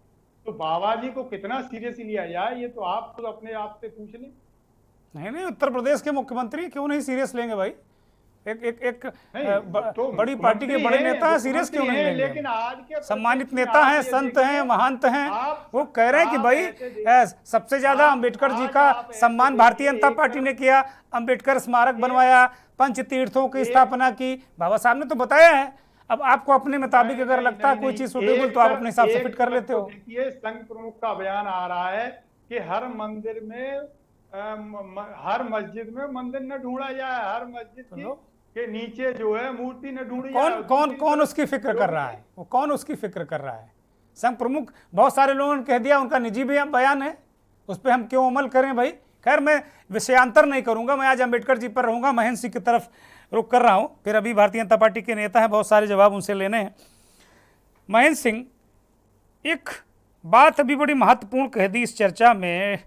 तो बाबा जी को कितना सीरियसली लिया जाए ये तो आप खुद अपने आप से पूछ लें।
नहीं, उत्तर प्रदेश के मुख्यमंत्री क्यों नहीं सीरियस लेंगे भाई? एक
तो
बड़ी पार्टी के बड़े नेता हैं, सीरियस क्यों नहीं लेंगे?
लेकिन आज के
सम्मानित नेता हैं, संत हैं, महंत हैं, वो कह रहे हैं कि भाई सबसे ज्यादा अंबेडकर जी का सम्मान भारतीय जनता पार्टी ने किया, अंबेडकर स्मारक बनवाया, पंच तीर्थों की स्थापना की, बाबा साहब ने तो बताया है। अब आपको अपने मुताबिक अगर लगता है कोई चीज सुटेबल तो आप अपने हिसाब से फिट कर लेते हो।
देखिए, संघ प्रमुख का बयान आ रहा है कि हर मंदिर में हर मस्जिद में मंदिर न ढूंढा जाए, हर मस्जिद के नीचे जो है मूर्ति न ढूंढी जाए।
कौन उसकी फिक्र कर रहा है? वो कौन उसकी फिक्र कर रहा है? संघ प्रमुख बहुत सारे लोगों ने कह दिया, उनका निजी बयान है, उस पर हम क्यों अमल करें भाई? खैर, मैं विषयांतर नहीं करूंगा, मैं आज अंबेडकर जी पर रहूंगा। महेंद्र सिंह की तरफ रुख कर रहा हूं, फिर अभी भारतीय जनता पार्टी के नेता हैं, बहुत सारे जवाब उनसे लेने हैं। महेंद्र सिंह, एक बात अभी बड़ी महत्वपूर्ण कह दी इस चर्चा में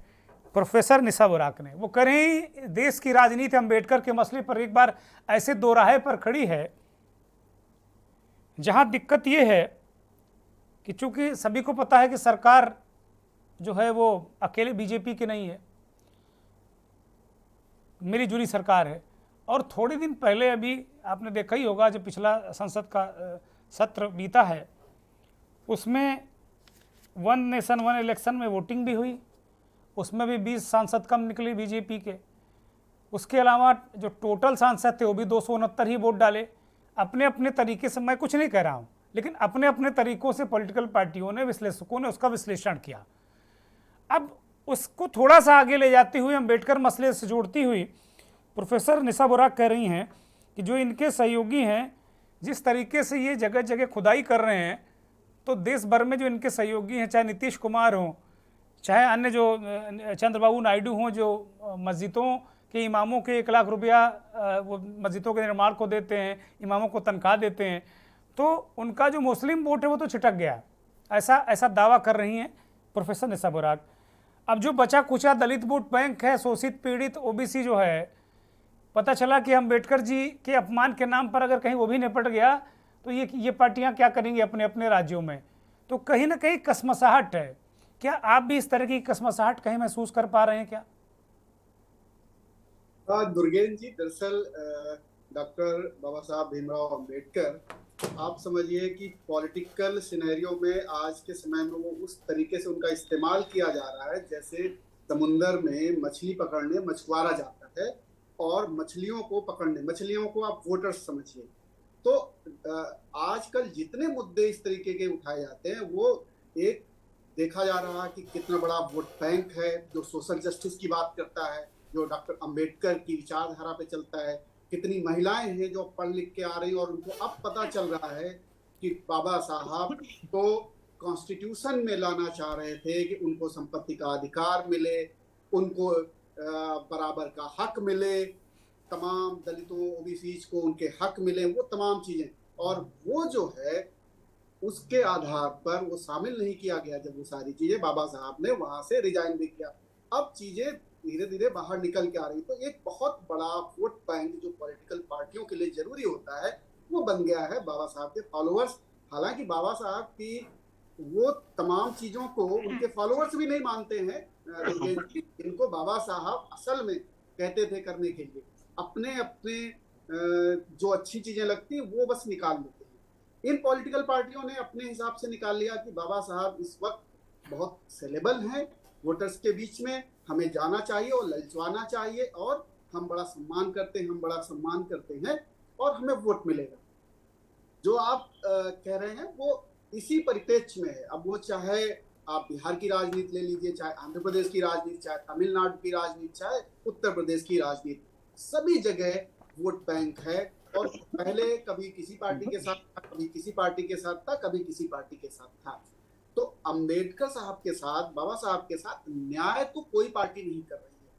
प्रोफेसर निशा बुराक ने। वो कह रहे हैं देश की राजनीति अंबेडकर के मसले पर एक बार ऐसे दोराहे पर खड़ी है जहां दिक्कत ये है कि चूंकि सभी को पता है कि सरकार जो है वो अकेले बीजेपी की नहीं है, मिली जुली सरकार है। और थोड़े दिन पहले अभी आपने देखा ही होगा, जब पिछला संसद का सत्र बीता है उसमें वन नेशन वन इलेक्शन में वोटिंग भी हुई, उसमें भी 20 सांसद कम निकले बीजेपी के। उसके अलावा जो टोटल सांसद थे वो भी 269 ही वोट डाले। अपने अपने तरीके से, मैं कुछ नहीं कह रहा हूँ, लेकिन अपने अपने तरीकों से पॉलिटिकल पार्टियों ने, विश्लेषकों ने उसका विश्लेषण किया। अब उसको थोड़ा सा आगे ले जाती हुई, अम्बेडकर मसले से जोड़ती हुई प्रोफेसर निशा बुराक कह रही हैं कि जो इनके सहयोगी हैं, जिस तरीके से ये जगह जगह खुदाई कर रहे हैं, तो देश भर में जो इनके सहयोगी हैं, चाहे नीतीश कुमार हों, चाहे अन्य जो चंद्रबाबू नायडू हों, जो मस्जिदों के इमामों के 1 लाख रुपया वो मस्जिदों के निर्माण को देते हैं, इमामों को तनख्वाह देते हैं, तो उनका जो मुस्लिम वोट है वो तो छिटक गया, ऐसा दावा कर रही हैं प्रोफेसर निशा बुराक। अब जो बचा कुचा दलित वोट बैंक है, शोषित पीड़ित ओबीसी जो है, पता चला कि अम्बेडकर जी के अपमान के नाम पर अगर कहीं वो भी निपट गया तो ये पार्टियां क्या करेंगी अपने अपने राज्यों में। तो कहीं ना कहीं कसमसाहट है। क्या आप भी इस तरह की कसमसाहट कहीं महसूस कर पा रहे हैं क्या?
दुर्गेन जी, दरअसल डॉक्टर बाबा साहब भीमराव अंबेडकर, आप समझिए कि पॉलिटिकल सिनेरियो में आज के समय में वो उस तरीके से उनका इस्तेमाल किया जा रहा है जैसे समुंदर में मछली पकड़ने मछुआरा जाता है और मछलियों को पकड़ने, मछलियों को आप वोटर्स समझिए। तो आजकल जितने मुद्दे इस तरीके के उठाए जाते हैं, वो एक देखा जा रहा है कि कितना बड़ा वोट बैंक है जो सोशल जस्टिस की बात करता है, जो डॉक्टर अंबेडकर की विचारधारा पे चलता है। कितनी महिलाएं हैं जो पढ़ लिख के आ रही और उनको अब पता चल रहा है कि बाबा साहब तो कॉन्स्टिट्यूशन में लाना चाह रहे थे कि उनको संपत्ति का अधिकार मिले, उनको बराबर का हक मिले। तमाम दलितों ओबीसीज को उनके हक मिले, वो तमाम चीजें, और वो जो है उसके आधार पर वो शामिल नहीं किया गया। जब वो सारी चीजें बाबा साहब ने वहां से रिजाइन भी किया, अब चीजें धीरे धीरे बाहर निकल के आ रही। तो एक बहुत बड़ा वोट बैंक जो पॉलिटिकल पार्टियों के लिए जरूरी होता है वो बन गया है बाबा साहब के फॉलोअर्स। हालांकि बाबा साहब की वो तमाम चीजों को उनके फॉलोअर्स भी नहीं मानते हैं, इनको बाबा साहब असल में कहते थे करने के लिए, अपने अपने जो अच्छी चीजें लगती वो बस निकाल लेते हैं। इन पॉलिटिकल पार्टियों ने अपने हिसाब से निकाल लिया कि बाबा साहब इस वक्त बहुत सेलेबल हैं वोटर्स के बीच में, हमें जाना चाहिए और ललचवाना चाहिए, और हम बड़ा सम्मान करते हैं और हमें वोट मिलेगा। जो आप कह रहे हैं वो इसी परिप्रेक्ष्य में है। अब वो चाहे आप बिहार की राजनीति ले लीजिए, चाहे आंध्र प्रदेश की राजनीति, चाहे तमिलनाडु की राजनीति, चाहे उत्तर प्रदेश की राजनीति, सभी जगह वोट बैंक है। और पहले कभी किसी पार्टी के साथ था, कभी किसी पार्टी के साथ था, कभी किसी पार्टी के साथ था। तो अंबेडकर साहब के साथ, बाबा साहब के साथ न्याय तो कोई पार्टी नहीं कर रही है,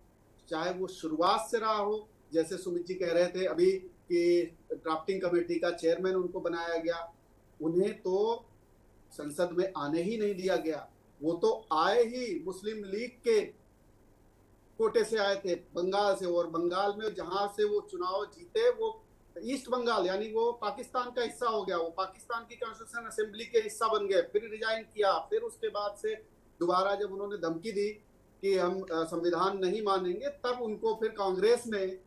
चाहे वो शुरुआत से रहा हो। जैसे सुमित जी कह रहे थे अभी कि ड्राफ्टिंग कमेटी का चेयरमैन उनको बनाया गया, उन्हें तो संसद में आने ही नहीं दिया गया। वो तो आए ही मुस्लिम लीग के कोटे से आए थे, बंगाल से, और बंगाल में जहां से वो चुनाव जीते वो ईस्ट बंगाल यानी वो पाकिस्तान का हिस्सा हो गया, वो पाकिस्तान की कॉन्स्टिट्यूशन असेंबली के हिस्सा बन गए। फिर रिजाइन किया, फिर उसके बाद से दोबारा जब उन्होंने धमकी दी कि हम संविधान नहीं मानेंगे, तब उनको फिर कांग्रेस में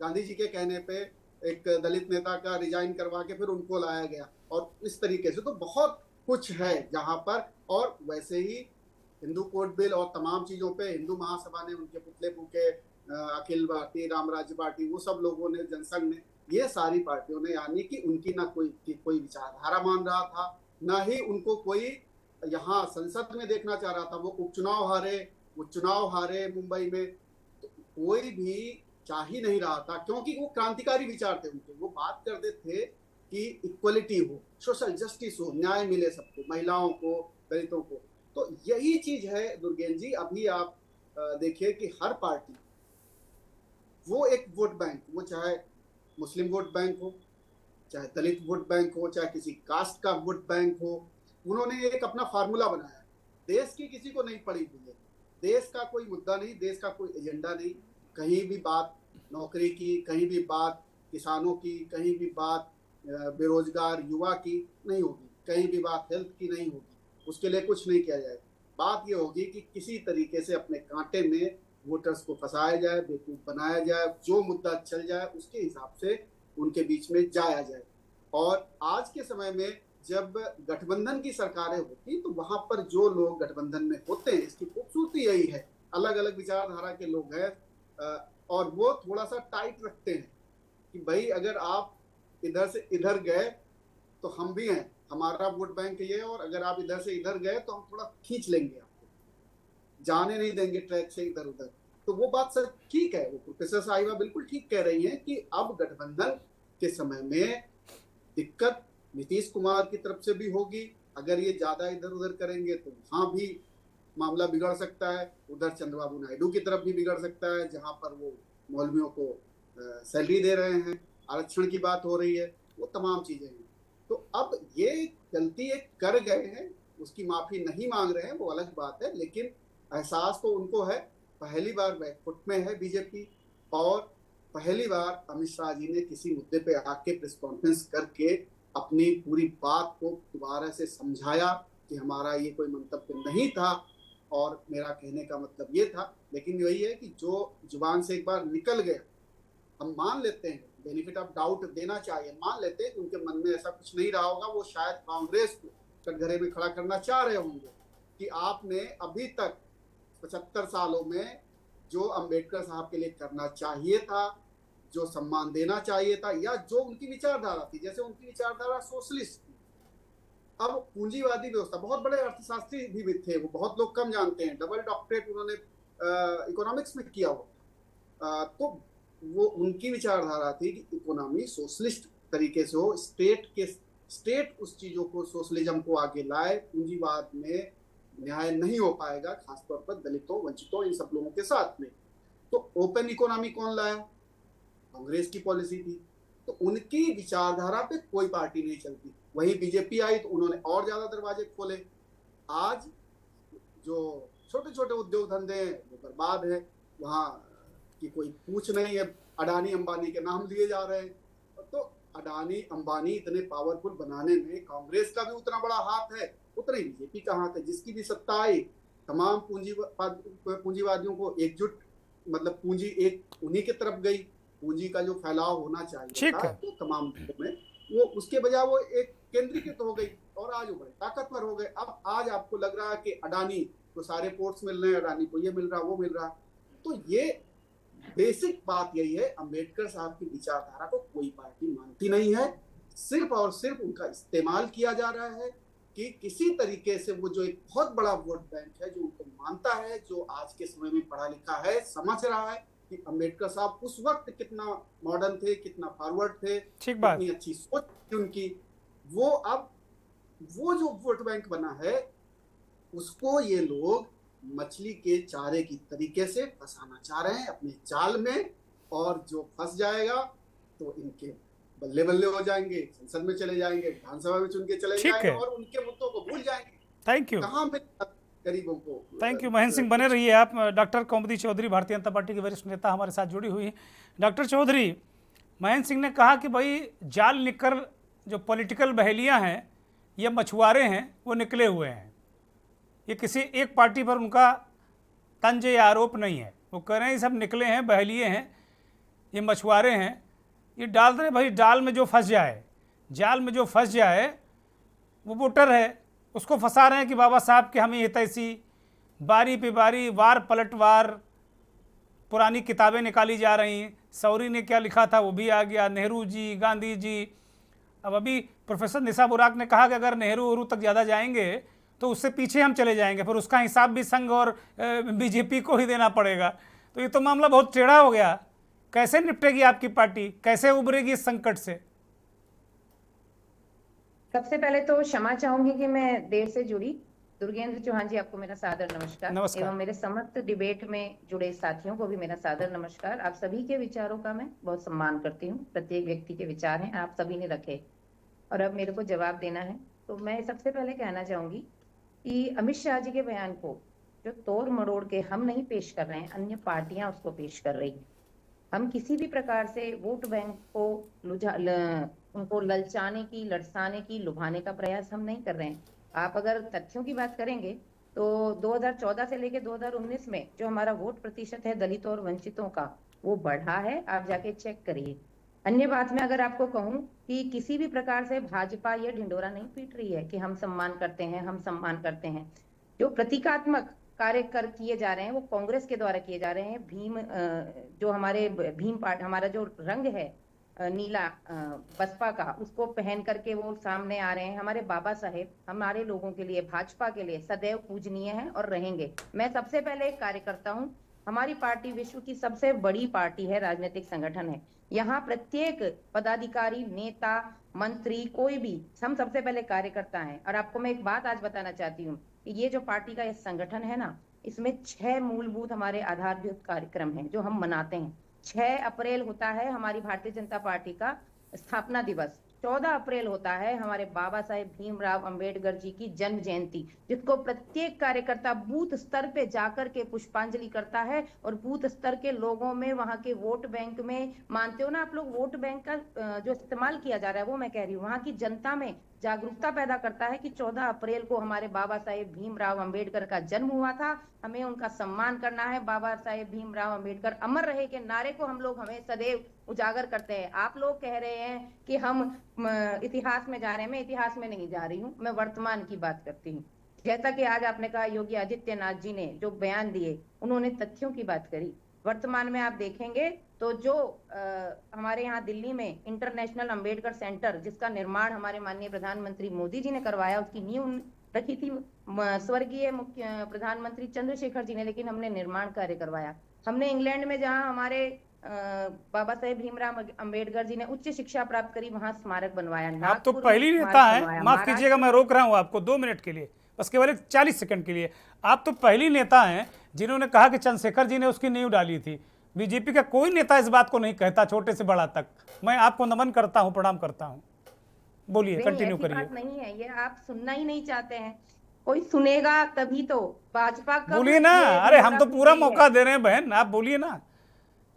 गांधी जी के कहने पे एक दलित नेता का रिजाइन करवा के फिर उनको लाया गया। और इस तरीके से तो बहुत कुछ है जहां पर, और वैसे ही हिंदू कोड बिल और तमाम चीजों पे हिंदू महासभा ने उनके पुतले फूके, अखिल भारतीय राम राज्य पार्टी, वो सब लोगों ने, जनसंघ ने, ये सारी पार्टियों ने, यानी कि उनकी ना कोई विचारधारा मान रहा था, ना ही उनको कोई यहाँ संसद में देखना चाह रहा था। वो चुनाव हारे मुंबई में, तो कोई भी चाह ही नहीं रहा था, क्योंकि वो क्रांतिकारी विचार थे उनके। वो बात करते थे कि इक्वलिटी हो, सोशल जस्टिस हो, न्याय मिले सबको, महिलाओं को, दलितों को। तो यही चीज है दुर्गेन जी। अभी आप देखिए कि हर पार्टी वो एक वोट बैंक, वो चाहे मुस्लिम वोट बैंक हो, चाहे दलित वोट बैंक हो, चाहे किसी कास्ट का वोट बैंक हो, उन्होंने एक अपना फार्मूला बनाया। देश की किसी को नहीं पड़ी हुई है, देश का कोई मुद्दा नहीं, देश का कोई एजेंडा नहीं, कहीं भी बात नौकरी की, कहीं भी बात किसानों की, कहीं भी बात बेरोजगार युवा की नहीं होगी, कहीं भी बात हेल्थ की नहीं होगी, उसके लिए कुछ नहीं किया जाए। बात ये होगी कि किसी तरीके से अपने कांटे में वोटर्स को फंसाया जाए, बेवकूफ बनाया जाए, जो मुद्दा चल जाए उसके हिसाब से उनके बीच में जाया जाए। और आज के समय में जब गठबंधन की सरकारें होती तो वहां पर जो लोग गठबंधन में होते हैं, इसकी खूबसूरती यही है, अलग अलग विचारधारा के लोग हैं, और वो थोड़ा सा टाइट रखते हैं कि भाई अगर आप इधर से इधर गए तो हम भी हैं, हमारा वोट बैंक ये है, और अगर आप इधर से इधर गए तो हम थोड़ा खींच लेंगे, आपको जाने नहीं देंगे ट्रैक से इधर उधर। तो वो बात सर ठीक है, वो प्रोफेसर साहिबा बिल्कुल ठीक कह रही हैं कि अब गठबंधन के समय में दिक्कत नीतीश कुमार की तरफ से भी होगी। अगर ये ज्यादा इधर उधर करेंगे तो वहां भी मामला बिगड़ सकता है, उधर चंद्रबाबू नायडू की तरफ भी बिगड़ सकता है, जहां पर वो मौलवियों को सैलरी दे रहे हैं, आरक्षण की बात हो रही है, वो तमाम चीजें हैं। तो अब ये गलती एक कर गए हैं, उसकी माफी नहीं मांग रहे हैं, वो अलग बात है, लेकिन एहसास तो उनको है। पहली बार बैकफुट में है बीजेपी, और पहली बार अमित शाह जी ने किसी मुद्दे पे आके प्रेस कॉन्फ्रेंस करके अपनी पूरी बात को दोबारा से समझाया कि हमारा ये कोई मंतव्य नहीं था और मेरा कहने का मतलब ये था। लेकिन यही है कि जो जुबान से एक बार निकल गया, हम मान लेते हैं, बेनिफिट ऑफ डाउट देना चाहिए, मान लेते हैं कि उनके मन में ऐसा कुछ नहीं रहा होगा, वो शायद कांग्रेस को कटघरे में खड़ा करना चाह रहे होंगे कि आपने अभी तक 75 सालों में जो अंबेडकर साहब के लिए करना चाहिए था, जो सम्मान देना चाहिए था, या जो उनकी विचारधारा थी, जैसे उनकी विचारधारा सोशलिस्ट थी। अब पूंजीवादी व्यवस्था, बहुत बड़े अर्थशास्त्री भी थे, वो बहुत लोग कम जानते हैं, डबल डॉक्टरेट उन्होंने इकोनॉमिक्स में किया हुआ। तो वो उनकी विचारधारा थी कि इकोनॉमी सोशलिस्ट तरीके से हो, स्टेट उस चीजों को, सोशलिज्म को आगे लाए, पूंजीवाद में न्याय नहीं हो पाएगा, खासतौर पर दलितों, वंचितों, इन सब लोगों के साथ में। तो ओपन इकोनॉमी कौन लाया? कांग्रेस की पॉलिसी थी। तो उनकी विचारधारा पे कोई पार्टी नहीं चलती। वहीं बीजेपी आई तो उन्होंने और ज्यादा दरवाजे खोले। आज जो छोटे छोटे उद्योग धंधे हैं वो बर्बाद है, वहाँ की कोई पूछ नहीं है। अडानी अंबानी के नाम लिए जा रहे हैं। तो अडानी अंबानी इतने पावरफुल बनाने में कांग्रेस का भी उतना बड़ा हाथ है, उतना ही बीजेपी का हाथ है। जिसकी भी सत्ता आई, तमाम पूंजीवादियों को एकजुट, मतलब पूंजी एक उन्हीं की तरफ गई। पूंजी का जो फैलाव होना चाहिए था तो तमाम में, वो उसके बजाय वो एक केंद्रीकृत हो गई और आज वो बड़े ताकतवर हो गए। अब आज आपको लग रहा है कि अडानी को सारे पोर्ट्स मिल रहे हैं, अडानी को ये मिल रहा, वो मिल रहा। तो ये बेसिक बात यही है, अंबेडकर साहब की विचारधारा को कोई पार्टी मानती नहीं है। सिर्फ और सिर्फ उनका इस्तेमाल किया जा रहा है कि किसी तरीके से वो जो एक बहुत बड़ा वोट बैंक है, जो उनको मानता है, जो आज के समय में पढ़ा लिखा है, समझ रहा है कि अंबेडकर साहब उस वक्त कितना मॉडर्न थे, कितना फॉरवर्ड थे, कितनी अच्छी सोच थी उनकी। वो अब वो जो वोट बैंक बना है उसको ये लोग मछली के चारे की तरीके से फंसाना चाह रहे हैं अपने जाल में, और जो फंस जाएगा तो इनके बल्ले बल्ले हो जाएंगे, संसद में चले जाएंगे, विधानसभा में चुन के चले जाएंगे और उनके मुद्दों को भूल जाएंगे।
Thank you.
कहाँ पे गरीबों को।
थैंक यू महेंद्र सिंह, बने रहिए आप। डॉक्टर कौमुदी चौधरी भारतीय जनता पार्टी के वरिष्ठ नेता हमारे साथ जुड़ी हुई हैं। डॉक्टर चौधरी, महेंद्र सिंह ने कहा कि भाई जाल निकल, जो पॉलिटिकल बहेलियां हैं, ये मछुआरे हैं, वो निकले हुए हैं। ये किसी एक पार्टी पर उनका तंज या आरोप नहीं है। वो कह रहे हैं सब निकले हैं, बहेलिए हैं, ये मछुआरे हैं, ये डाल रहे भाई जाल में जो फंस जाए, जाल में जो फंस जाए वो वोटर है, उसको फंसा रहे हैं कि बाबा साहब के हमें हितैषी, बारी पे बारी, वार पलटवार, पुरानी किताबें निकाली जा रही हैं। सौरी ने क्या लिखा था वो भी आ गया, नेहरू जी, गांधी जी। अब अभी प्रोफेसर निशा बुराक ने कहा कि अगर नेहरू तक ज़्यादा जाएंगे तो उससे पीछे हम चले जाएंगे, फिर उसका हिसाब भी संघ और बीजेपी को ही देना पड़ेगा। तो ये तो मामला बहुत टेढ़ा हो गया। कैसे निपटेगी आपकी पार्टी, कैसे उभरेगी इस संकट से?
सबसे पहले तो क्षमा चाहूंगी कि मैं देर से जुड़ी। दुर्गेंद्र चौहान जी, आपको मेरा सादर नमस्कार। एवं मेरे समस्त डिबेट में जुड़े साथियों को भी मेरा सादर नमस्कार। आप सभी के विचारों का मैं बहुत सम्मान करती हूँ। प्रत्येक व्यक्ति के विचार हैं, आप सभी ने रखे और अब मेरे को जवाब देना है। तो मैं सबसे पहले कहना चाहूंगी कि अमित शाह जी के बयान को जो तोड़ मरोड़ के हम नहीं पेश कर रहे हैं, अन्य पार्टियां उसको पेश कर रही। हम किसी भी प्रकार से वोट बैंक को उनको ललचाने की, लड़साने की, लुभाने का प्रयास हम नहीं कर रहे हैं। आप अगर तथ्यों की बात करेंगे तो 2014 से लेकर 2019 में जो हमारा वोट प्रतिशत है दलितों और वंचितों का, वो बढ़ा है। आप जाके चेक करिए। अन्य बात में अगर आपको कहूं कि किसी भी प्रकार से भाजपा ये ढिंडोरा नहीं पीट रही है कि हम सम्मान करते हैं, हम सम्मान करते हैं। जो प्रतीकात्मक कार्य किए जा रहे हैं वो कांग्रेस के द्वारा किए जा रहे हैं। भीम, जो हमारे भीम पार्ट, हमारा जो रंग है नीला बसपा का, उसको पहन करके वो सामने आ रहे हैं। हमारे बाबा साहेब हमारे लोगों के लिए, भाजपा के लिए सदैव पूजनीय है और रहेंगे। मैं सबसे पहले एक कार्यकर्ता हूं। हमारी पार्टी विश्व की सबसे बड़ी पार्टी है, राजनीतिक संगठन है। यहाँ प्रत्येक पदाधिकारी, नेता, मंत्री, कोई भी, हम सबसे पहले कार्यकर्ता हैं। और आपको मैं एक बात आज बताना चाहती हूँ कि ये जो पार्टी का ये संगठन है ना, इसमें 6 मूलभूत हमारे आधारभूत कार्यक्रम हैं जो हम मनाते हैं। 6 अप्रैल होता है हमारी भारतीय जनता पार्टी का स्थापना दिवस। 14 अप्रैल होता है हमारे बाबा साहेब भीमराव अंबेडकर जी की जन्म जयंती, जिसको प्रत्येक कार्यकर्ता बूथ स्तर पे जाकर के पुष्पांजलि करता है और बूथ स्तर के लोगों में, वहां के वोट बैंक में, मानते हो ना आप लोग, वोट बैंक का जो इस्तेमाल किया जा रहा है वो मैं कह रही हूँ, वहां की जनता में जागरूकता पैदा करता है कि 14 अप्रैल को हमारे बाबा साहेब भीमराव अंबेडकर का जन्म हुआ था, हमें उनका सम्मान करना है। बाबा साहेब भीमराव अंबेडकर अमर रहे के नारे को हम लोग हमें सदैव उजागर करते हैं। आप लोग कह रहे हैं कि हम इतिहास में जा रहे हैं, मैं इतिहास में नहीं जा रही हूँ, मैं वर्तमान की बात करती हूँ। जैसा कि आज आपने कहा, योगी आदित्यनाथ जी ने जो बयान दिए, उन्होंने तथ्यों की बात करी। वर्तमान में आप देखेंगे तो जो हमारे यहाँ दिल्ली में इंटरनेशनल अंबेडकर सेंटर, जिसका निर्माण हमारे माननीय प्रधानमंत्री मोदी जी ने करवाया, उसकी नींव रखी थी स्वर्गीय मुख्य प्रधानमंत्री चंद्रशेखर जी ने, लेकिन हमने निर्माण कार्य करवाया। हमने इंग्लैंड में जहाँ हमारे बाबा साहेब भीमराव अंबेडकर जी ने उच्च शिक्षा प्राप्त करी, वहां स्मारक बनवाया।
आप तो पहली नेता हैं, माफ कीजिएगा मैं रोक रहा हूँ आपको 2 मिनट के लिए, बस केवल 40 सेकंड के लिए। आप तो पहली नेता हैं जिन्होंने कहा कि चंद्रशेखर जी ने उसकी नींव डाली थी। बीजेपी का कोई नेता इस बात को नहीं कहता, छोटे से बड़ा तक। मैं आपको नमन करता हूं, प्रणाम करता हूं। बोलिए, कंटिन्यू करिए।
बात नहीं है ये, आप सुनना ही नहीं चाहते हैं। कोई सुनेगा तभी तो। भाजपा का
बोलिए ना, अरे हम तो पूरा मौका दे रहे हैं बहन, आप बोलिए ना।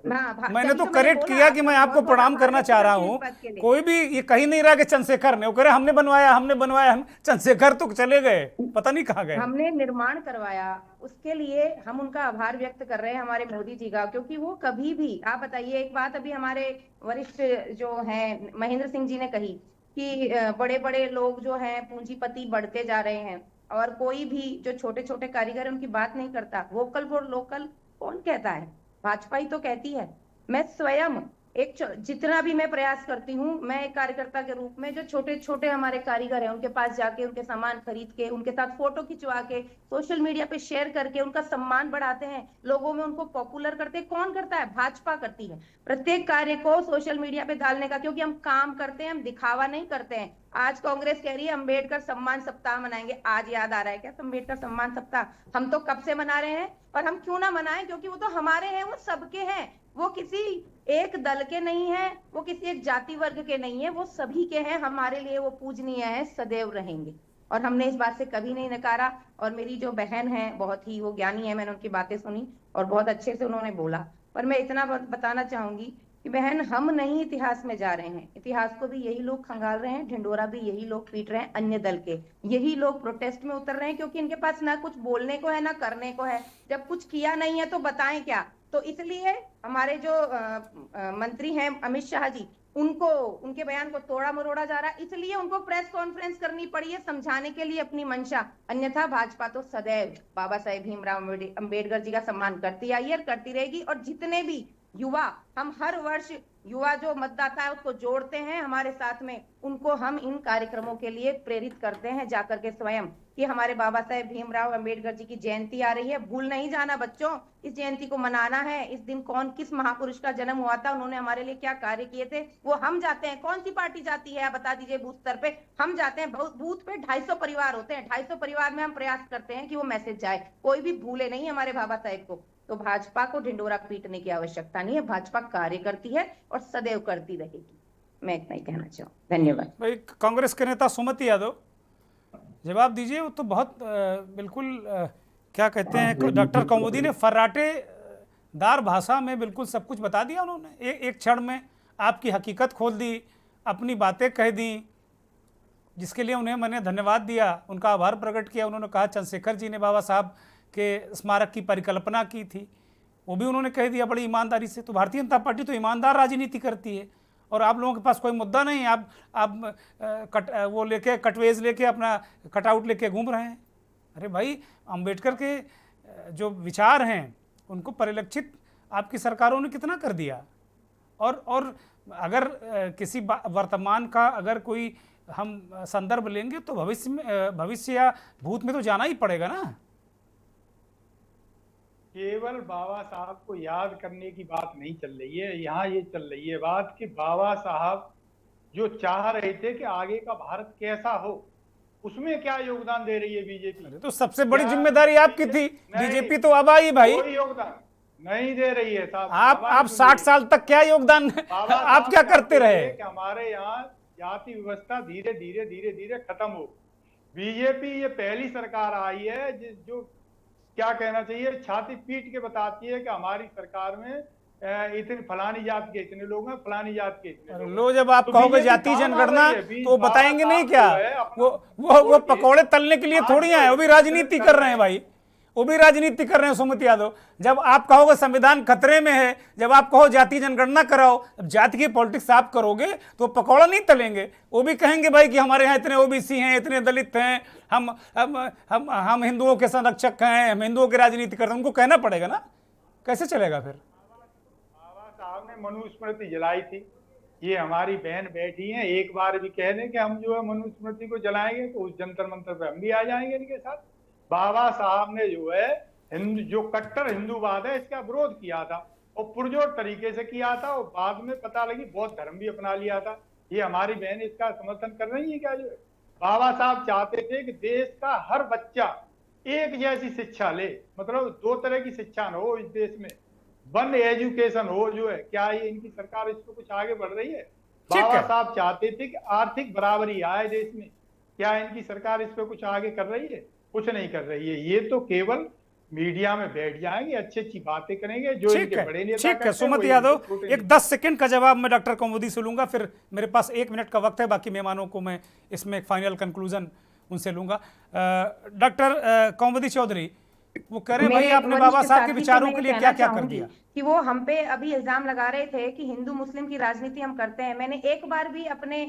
मैंने तो करेक्ट किया कि मैं आपको प्रणाम करना चाह रहा हूँ। कोई भी ये कहीं नहीं रहा कि चंद्रशेखर ने, वो कह रहे हमने बनवाया हमने बनवाया। हम चंद्रशेखर तो चले गए, पता नहीं कहाँ गए।
हमने निर्माण करवाया, उसके लिए हम उनका आभार व्यक्त कर रहे हैं हमारे मोदी जी का, क्योंकि वो कभी भी, आप बताइए एक बात, अभी हमारे वरिष्ठ जो हैं महेंद्र सिंह जी ने कही कि बड़े बड़े लोग जो हैं पूंजीपति बढ़ते जा रहे हैं, और कोई भी जो छोटे छोटे कारीगर है उनकी बात नहीं करता। वोकल फॉर लोकल कौन कहता है? भाजपा ही तो कहती है। मैं स्वयं जितना भी मैं प्रयास करती हूँ, मैं एक कार्यकर्ता के रूप में जो छोटे छोटे हमारे कारीगर हैं उनके पास जाके उनके सामान खरीद के, उनके साथ फोटो खिंचवा के, सोशल मीडिया पे शेयर करके उनका सम्मान बढ़ाते हैं, लोगों में उनको पॉपुलर करते हैं। कौन करता है? भाजपा करती है, प्रत्येक कार्य को सोशल मीडिया पे डालने का, क्योंकि हम काम करते हैं, हम दिखावा नहीं करते हैं। आज कांग्रेस कह रही है अम्बेडकर सम्मान सप्ताह मनाएंगे। आज याद आ रहा है क्या अम्बेडकर सम्मान सप्ताह? हम तो कब से मना रहे हैं, और हम क्यों ना मनाएं, क्योंकि वो तो हमारे हैं, वो सबके हैं। वो किसी एक दल के नहीं है, वो किसी एक जाति वर्ग के नहीं है, वो सभी के हैं। हमारे लिए वो पूजनीय है, सदैव रहेंगे, और हमने इस बात से कभी नहीं नकारा। और मेरी जो बहन है बहुत ही वो ज्ञानी है, मैंने उनकी बातें सुनी और बहुत अच्छे से उन्होंने बोला। पर मैं इतना बताना चाहूंगी कि बहन, हम नहीं इतिहास में जा रहे हैं, इतिहास को भी यही लोग खंगाल रहे हैं, ढिंडोरा भी यही लोग पीट रहे हैं, अन्य दल के यही लोग प्रोटेस्ट में उतर रहे हैं, क्योंकि इनके पास ना कुछ बोलने को है ना करने को है। जब कुछ किया नहीं है तो बताएं क्या? तो इसलिए हमारे जो मंत्री हैं अमित शाह जी, उनको उनके बयान को तोड़ा मरोड़ा जा रहा है, इसलिए उनको प्रेस कॉन्फ्रेंस करनी पड़ी है समझाने के लिए अपनी मंशा। अन्यथा भाजपा तो सदैव बाबा साहेब भीमराव अम्बेडकर जी का सम्मान करती आई है और करती रहेगी। और जितने भी युवा, हम हर वर्ष युवा जो मतदाता है उसको जोड़ते हैं हमारे साथ में, उनको हम इन कार्यक्रमों के लिए प्रेरित करते हैं जाकर के स्वयं, कि हमारे बाबा साहेब भीमराव अम्बेडकर जी की जयंती आ रही है, भूल नहीं जाना बच्चों, इस जयंती को मनाना है। इस दिन कौन किस महापुरुष का जन्म हुआ था, उन्होंने हमारे लिए क्या कार्य किए थे, वो हम जाते हैं। कौन सी पार्टी जाती है, आप बता दीजिए बूथ स्तर पे? हम जाते हैं, बूथ पे 250 परिवार होते हैं, 250 परिवार में हम प्रयास करते हैं कि वो मैसेज जाए, कोई भी भूले नहीं हमारे बाबा साहेब को। तो भाजपा को ढिंडोरा पीटने की आवश्यकता नहीं है, भाजपा कार्य करती है और सदैव करती रहेगी। मैं इतना ही कहना चाहूँ, धन्यवाद।
भाई, कांग्रेस के नेता सुमति यादव, जवाब दीजिए। वो तो बहुत बिल्कुल क्या कहते हैं, डॉक्टर कौमुदी ने फर्राटेदार भाषा में बिल्कुल सब कुछ बता दिया। उन्होंने एक क्षण में आपकी हकीकत खोल दी, अपनी बातें कह दी, जिसके लिए उन्हें मैंने धन्यवाद दिया, उनका आभार प्रकट किया। उन्होंने कहा चंद्रशेखर जी ने बाबा साहब के स्मारक की परिकल्पना की थी, वो भी उन्होंने कह दिया बड़ी ईमानदारी से। तो भारतीय जनता पार्टी तो ईमानदार राजनीति करती है, और आप लोगों के पास कोई मुद्दा नहीं, आप वो लेके कटवेज लेके अपना कटआउट लेके घूम रहे हैं। अरे भाई, अंबेडकर के जो विचार हैं उनको परिलक्षित आपकी सरकारों ने कितना कर दिया। और अगर किसी वर्तमान का अगर कोई हम संदर्भ लेंगे तो भविष्य या भूत में तो जाना ही पड़ेगा ना।
केवल बाबा साहब को याद करने की बात नहीं चल रही है, यहाँ ये चल रही है बात कि बाबा साहब जो चाह रहे थे कि आगे का भारत कैसा हो, उसमें क्या योगदान दे रही है बीजेपी?
तो सबसे बड़ी जिम्मेदारी आपकी थी, बीजेपी तो अब आई भाई।
कोई योगदान नहीं दे रही है साहब।
आप 60 साल तक क्या योगदान आप क्या करते रहे?
हमारे यहाँ जाति व्यवस्था धीरे धीरे धीरे धीरे खत्म हो। बीजेपी ये पहली सरकार आई है जो क्या कहना चाहिए, छाती पीट के बताती है कि हमारी सरकार में इतने फलानी जात के इतने लोग हैं, फलानी जात के इतने लोग।
लो, जब आप कहोगे जाति जनगणना तो बताएंगे नहीं क्या? वो पकौड़े तलने के लिए थोड़ी आए, वो भी राजनीति कर रहे हैं भाई, वो भी राजनीति कर रहे हैं सुमति यादव। जब आप कहोगे संविधान खतरे में है, जब आप कहो जाति जनगणना कराओ, जाति की पॉलिटिक्स आप करोगे तो पकौड़ा नहीं तलेंगे। वो भी कहेंगे भाई कि हमारे यहाँ इतने ओबीसी हैं, इतने दलित हैं, हम हिंदुओं के संरक्षक हैं, हम हिंदुओं की राजनीति करते हैं। उनको कहना पड़ेगा ना, कैसे चलेगा फिर?
बाबा साहब ने मनुस्मृति जलाई थी, ये हमारी बहन बैठी है, एक बार भी कह दें कि हम जो है मनुस्मृति को जलाएंगे तो उस जंतर मंतर पे हम भी आ जाएंगे इनके साथ। बाबा साहब ने जो है जो कट्टर हिंदूवाद है इसका विरोध किया था, और पुरजोर तरीके से किया था, और बाद में पता लगी बौद्ध धर्म भी अपना लिया था। ये हमारी बहन इसका समर्थन कर रही है क्या? जो बाबा साहब चाहते थे कि देश का हर बच्चा एक जैसी शिक्षा ले, मतलब दो तरह की शिक्षा न हो इस देश में। वन एजुकेशन हो जो है, क्या ये इनकी सरकार इस पर कुछ आगे बढ़ रही है?
ठीक
बाबा
है।
साहब चाहते थे कि आर्थिक बराबरी आए देश में, क्या इनकी सरकार इस पे कुछ आगे कर रही है? कुछ नहीं कर रही है। ये तो केवल मीडिया में बैठ जाएंगे, अच्छी अच्छी बातें करेंगे, जो
ठीक
इनके
है,
बड़े नेता
ठीक है।
करते हैं,
सुमत
वही
यादव,
इनके छोटे
एक 10 सेकंड का जवाब मैं डॉक्टर कौमुदी से लूंगा, फिर मेरे पास 1 मिनट का वक्त है, बाकी मेहमानों को मैं इसमें एक फाइनल कंक्लूजन उनसे लूंगा। डॉक्टर कौमुदी चौधरी, वो कह रहे हैं भाई आपने बाबा साहब के विचारों के लिए क्या क्या कर दिया?
कि वो हम पे अभी इल्जाम लगा रहे थे कि हिंदू मुस्लिम की राजनीति हम करते हैं। मैंने एक बार भी अपने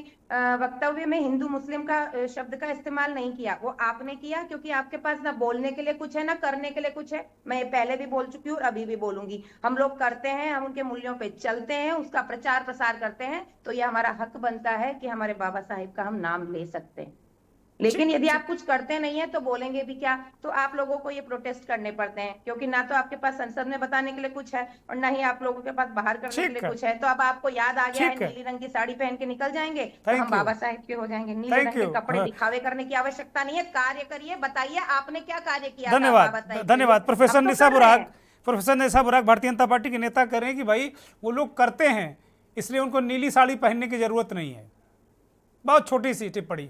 वक्तव्य में हिंदू मुस्लिम का शब्द का इस्तेमाल नहीं किया। वो आपने किया, क्योंकि आपके पास ना बोलने के लिए कुछ है ना करने के लिए कुछ है। मैं पहले भी बोल चुकी हूँ और अभी भी बोलूंगी। हम लोग करते हैं, हम उनके मूल्यों पे चलते हैं, उसका प्रचार प्रसार करते हैं, तो ये हमारा हक बनता है कि हमारे बाबा साहिब का हम नाम ले सकते हैं। लेकिन यदि आप कुछ करते नहीं है तो बोलेंगे भी क्या? तो आप लोगों को ये प्रोटेस्ट करने पड़ते हैं, क्योंकि ना तो आपके पास संसद में बताने के लिए कुछ है और ना ही आप लोगों के पास बाहर करने के लिए कुछ है। तो अब आपको याद आ गया है, नीली रंग की साड़ी पहन के निकल जाएंगे तो हम बाबा साहेब के हो जाएंगे। नीले रंग के कपड़े दिखावे करने की आवश्यकता नहीं है। कार्य करिए, बताइए आपने क्या कार्य किया।
धन्यवाद, धन्यवाद। प्रोफेसर निशा बुराक, प्रोफेसर निशा बुराक भारतीय जनता पार्टी के नेता कह रहे हैं कि भाई वो लोग करते हैं, इसलिए उनको नीली साड़ी पहनने की जरूरत नहीं है। बहुत छोटी सी टिप्पणी।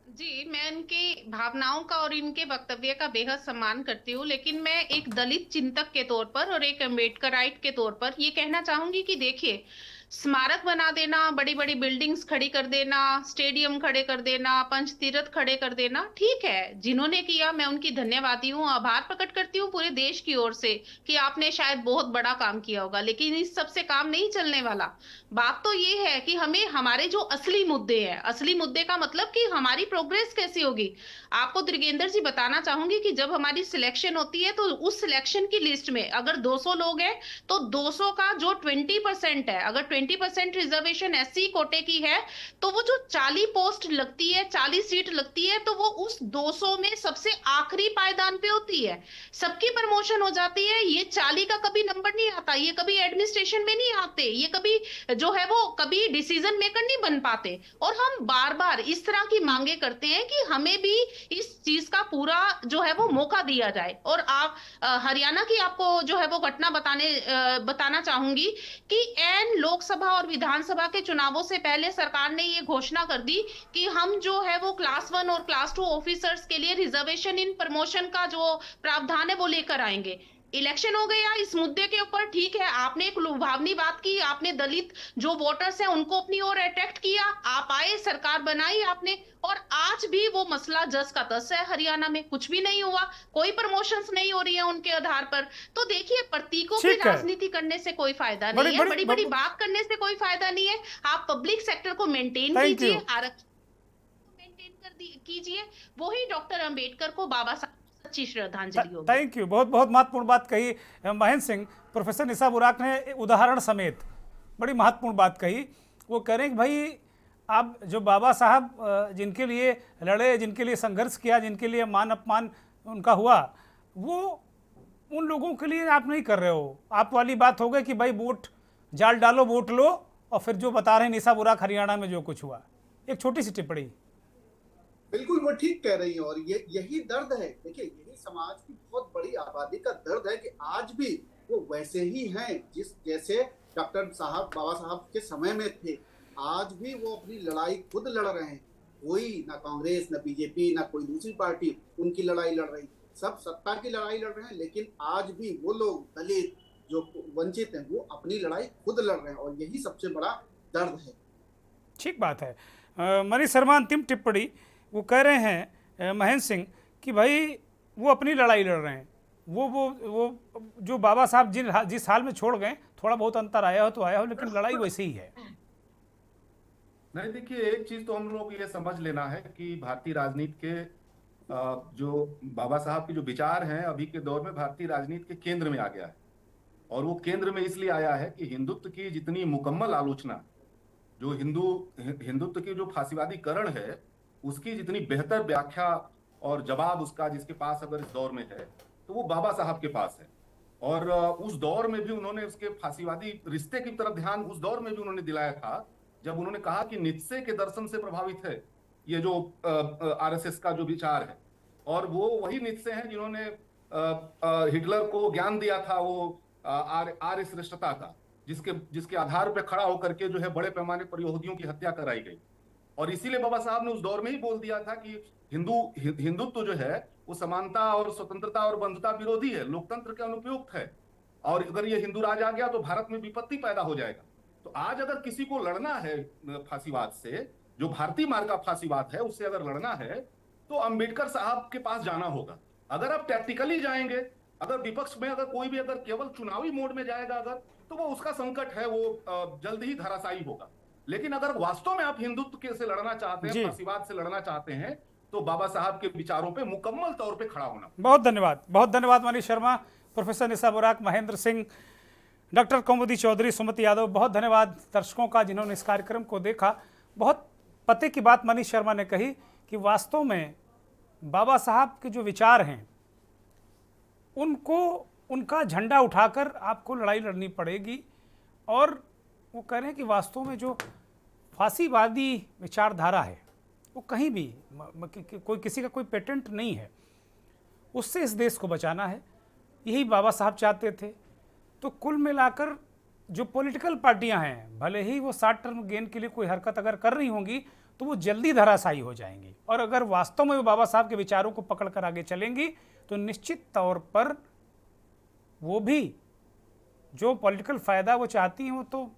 जी, मैं इनकी भावनाओं का और इनके वक्तव्य का बेहद सम्मान करती हूँ, लेकिन मैं एक दलित चिंतक के तौर पर और एक अम्बेडकराइट के तौर पर ये कहना चाहूंगी कि देखिए, स्मारक बना देना, बड़ी बड़ी बिल्डिंग्स खड़ी कर देना, स्टेडियम खड़े कर देना, पंचतीर्थ खड़े कर देना, ठीक है, जिन्होंने किया मैं उनकी धन्यवादी हूँ, आभार प्रकट करती हूँ पूरे देश की ओर से कि आपने शायद बहुत बड़ा काम किया होगा। लेकिन इस सब से काम नहीं चलने वाला। बात तो ये है कि हमें हमारे जो असली मुद्दे हैं, असली मुद्दे का मतलब कि हमारी प्रोग्रेस कैसी होगी। आपको दुर्गेंद्र जी बताना चाहूंगी कि जब हमारी सिलेक्शन होती है तो उस सिलेक्शन की लिस्ट में अगर 200 लोग हैं तो 200 का जो 20% है, अगर 20% रिजर्वेशन एससी कोटे की है तो वो जो 40 पोस्ट लगती है, 40 सीट लगती है, तो वो उस 200 में सबसे आखिरी पायदान पे होती है। सबकी प्रमोशन हो जाती है। ये 40 का कभी नंबर नहीं आता, ये कभी एडमिनिस्ट्रेशन में नहीं आते, ये कभी जो है वो कभी डिसीजन मेकर नहीं बन पाते। और हम बार बार इस तरह की मांगे करते हैं कि हमें भी इस चीज का पूरा जो है वो मौका दिया जाए। और आप हरियाणा की आपको जो है वो घटना बताना चाहूंगी कि एन लोकसभा और विधानसभा के चुनावों से पहले सरकार ने ये घोषणा कर दी कि हम जो है वो क्लास 1 और क्लास 2 ऑफिसर्स के लिए रिजर्वेशन इन प्रमोशन का जो प्रावधान है वो लेकर आएंगे। इलेक्शन हो गया इस मुद्दे के ऊपर, ठीक है, आपने एक लुभावनी बात की, आपने दलित जो वोटर्स हैं उनको अपनी ओर अट्रैक्ट किया, आप आए, सरकार बनाई आपने, और आज भी वो मसला जस का तस है। हरियाणा में कुछ भी नहीं हुआ, कोई प्रमोशंस नहीं हो रही है उनके आधार पर। तो देखिए, प्रतीकों की राजनीति करने से कोई फायदा नहीं है, बड़ी बड़ी बात करने से कोई फायदा नहीं है। आप पब्लिक सेक्टर को मेंटेन कीजिए, आरक्षण मेंटेन कीजिए, वही डॉक्टर अंबेडकर को बाबा साहब अच्छी श्रद्धांजलि होगी।
Thank you. बहुत बहुत महत्वपूर्ण बात कही महेंद्र सिंह। प्रोफेसर निशा बुराक ने उदाहरण समेत बड़ी महत्वपूर्ण बात कही। वो कह रहे हैं कि भाई आप जो बाबा साहब जिनके लिए लड़े, जिनके लिए संघर्ष किया, जिनके लिए मान अपमान उनका हुआ, वो उन लोगों के लिए आप नहीं कर रहे हो। आप वाली बात हो गई कि भाई वोट जाल डालो, वोट लो, और फिर जो बता रहे हैं निशा बुराक हरियाणा में जो कुछ हुआ। एक छोटी सी टिप्पणी।
बिल्कुल वो ठीक कह रही हैं, और ये यही दर्द है। देखिए, यही समाज की बहुत बड़ी आबादी का दर्द है कि आज भी वो वैसे ही हैं जैसे डॉक्टर साहब, बाबा साहब के समय में थे। आज भी वो अपनी लड़ाई खुद लड़ रहे हैं। कोई ना कांग्रेस, ना बीजेपी, ना कोई दूसरी पार्टी उनकी लड़ाई लड़ रही, सब सत्ता की लड़ाई लड़ रहे हैं। लेकिन आज भी वो लोग दलित जो वंचित हैं वो अपनी लड़ाई खुद लड़ रहे हैं, और यही सबसे बड़ा दर्द है।
ठीक बात है। मनीष शर्मा अंतिम टिप्पणी। वो कह रहे हैं महेंद्र सिंह कि भाई वो अपनी लड़ाई लड़ रहे हैं। वो जो बाबा साहब जिस हाल में छोड़ गए, थोड़ा बहुत अंतर आया हो तो आया हो, लेकिन लड़ाई वैसे ही है।
नहीं, देखिए, एक चीज तो हम लोग ये समझ लेना है कि भारतीय राजनीति के जो बाबा साहब के जो विचार हैं अभी के दौर में भारतीय राजनीति के केंद्र में आ गया है। और वो केंद्र में इसलिए आया है कि हिंदुत्व की जितनी मुकम्मल आलोचना, जो हिंदुत्व की जो फासीवादीकरण है, उसकी जितनी बेहतर व्याख्या और जवाब उसका जिसके पास अगर इस दौर में है तो वो बाबा साहब के पास है। और उस दौर में भी उन्होंने उसके फासीवादी रिश्ते की तरफ ध्यान उस दौर में भी उन्होंने दिलाया था, जब उन्होंने कहा कि नित्से के दर्शन से प्रभावित है ये जो आरएसएस का जो विचार है। और वो वही नित्से हैं जिन्होंने हिटलर को ज्ञान दिया था, वो आर्य श्रेष्ठता का, जिसके आधार पर खड़ा होकर के जो है बड़े पैमाने पर यहूदियों की हत्या कराई गई। और इसीलिए बाबा साहब ने उस दौर में ही बोल दिया था कि हिंदुत्व जो है वो समानता और स्वतंत्रता और बंधुता विरोधी है, लोकतंत्र के अनुपयुक्त है, और अगर ये हिंदू राज आ गया तो भारत में विपत्ति पैदा हो जाएगा। तो आज अगर किसी को लड़ना है फांसीवाद से, जो भारतीय मार्ग का फांसीवाद है, उससे अगर लड़ना है तो अंबेडकर साहब के पास जाना होगा। अगर आप टैक्टिकली जाएंगे, अगर विपक्ष में अगर कोई भी अगर केवल चुनावी मोड में जाएगा अगर, तो वो उसका संकट है, वो जल्द ही धराशायी होगा। लेकिन अगर वास्तव में आप हिंदुत्व के से लड़ना चाहते हैं, फांसीवाद से लड़ना चाहते हैं, तो बाबा साहब के विचारों पे मुकम्मल तौर पे खड़ा होना।
बहुत धन्यवाद मनीष शर्मा, प्रोफेसर निशा बुराक, महेंद्र सिंह, डॉक्टर कौमुदी चौधरी, सुमति यादव। बहुत धन्यवाद दर्शकों का जिन्होंने इस कार्यक्रम को देखा। बहुत पते की बात मनीष शर्मा ने कही कि वास्तव में बाबा साहब के जो विचार हैं उनको, उनका झंडा उठाकर आपको लड़ाई लड़नी पड़ेगी। और वो कह रहे हैं कि वास्तव में जो फांसीवादी विचारधारा है वो कहीं भी कोई किसी का कोई पेटेंट नहीं है, उससे इस देश को बचाना है, यही बाबा साहब चाहते थे। तो कुल मिलाकर जो पॉलिटिकल पार्टियां हैं, भले ही वो शॉर्ट टर्म गेन के लिए कोई हरकत अगर कर रही होंगी तो वो जल्दी धराशायी हो जाएंगी, और अगर वास्तव में वो बाबा साहब के विचारों को पकड़ कर आगे चलेंगी तो निश्चित तौर पर वो भी जो पॉलिटिकल फ़ायदा वो चाहती हैं वो तो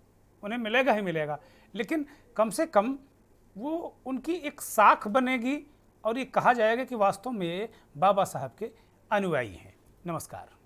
उन्हें मिलेगा ही मिलेगा, लेकिन कम से कम वो उनकी एक साख बनेगी और ये कहा जाएगा कि वास्तव में बाबा साहब के अनुयायी हैं। नमस्कार।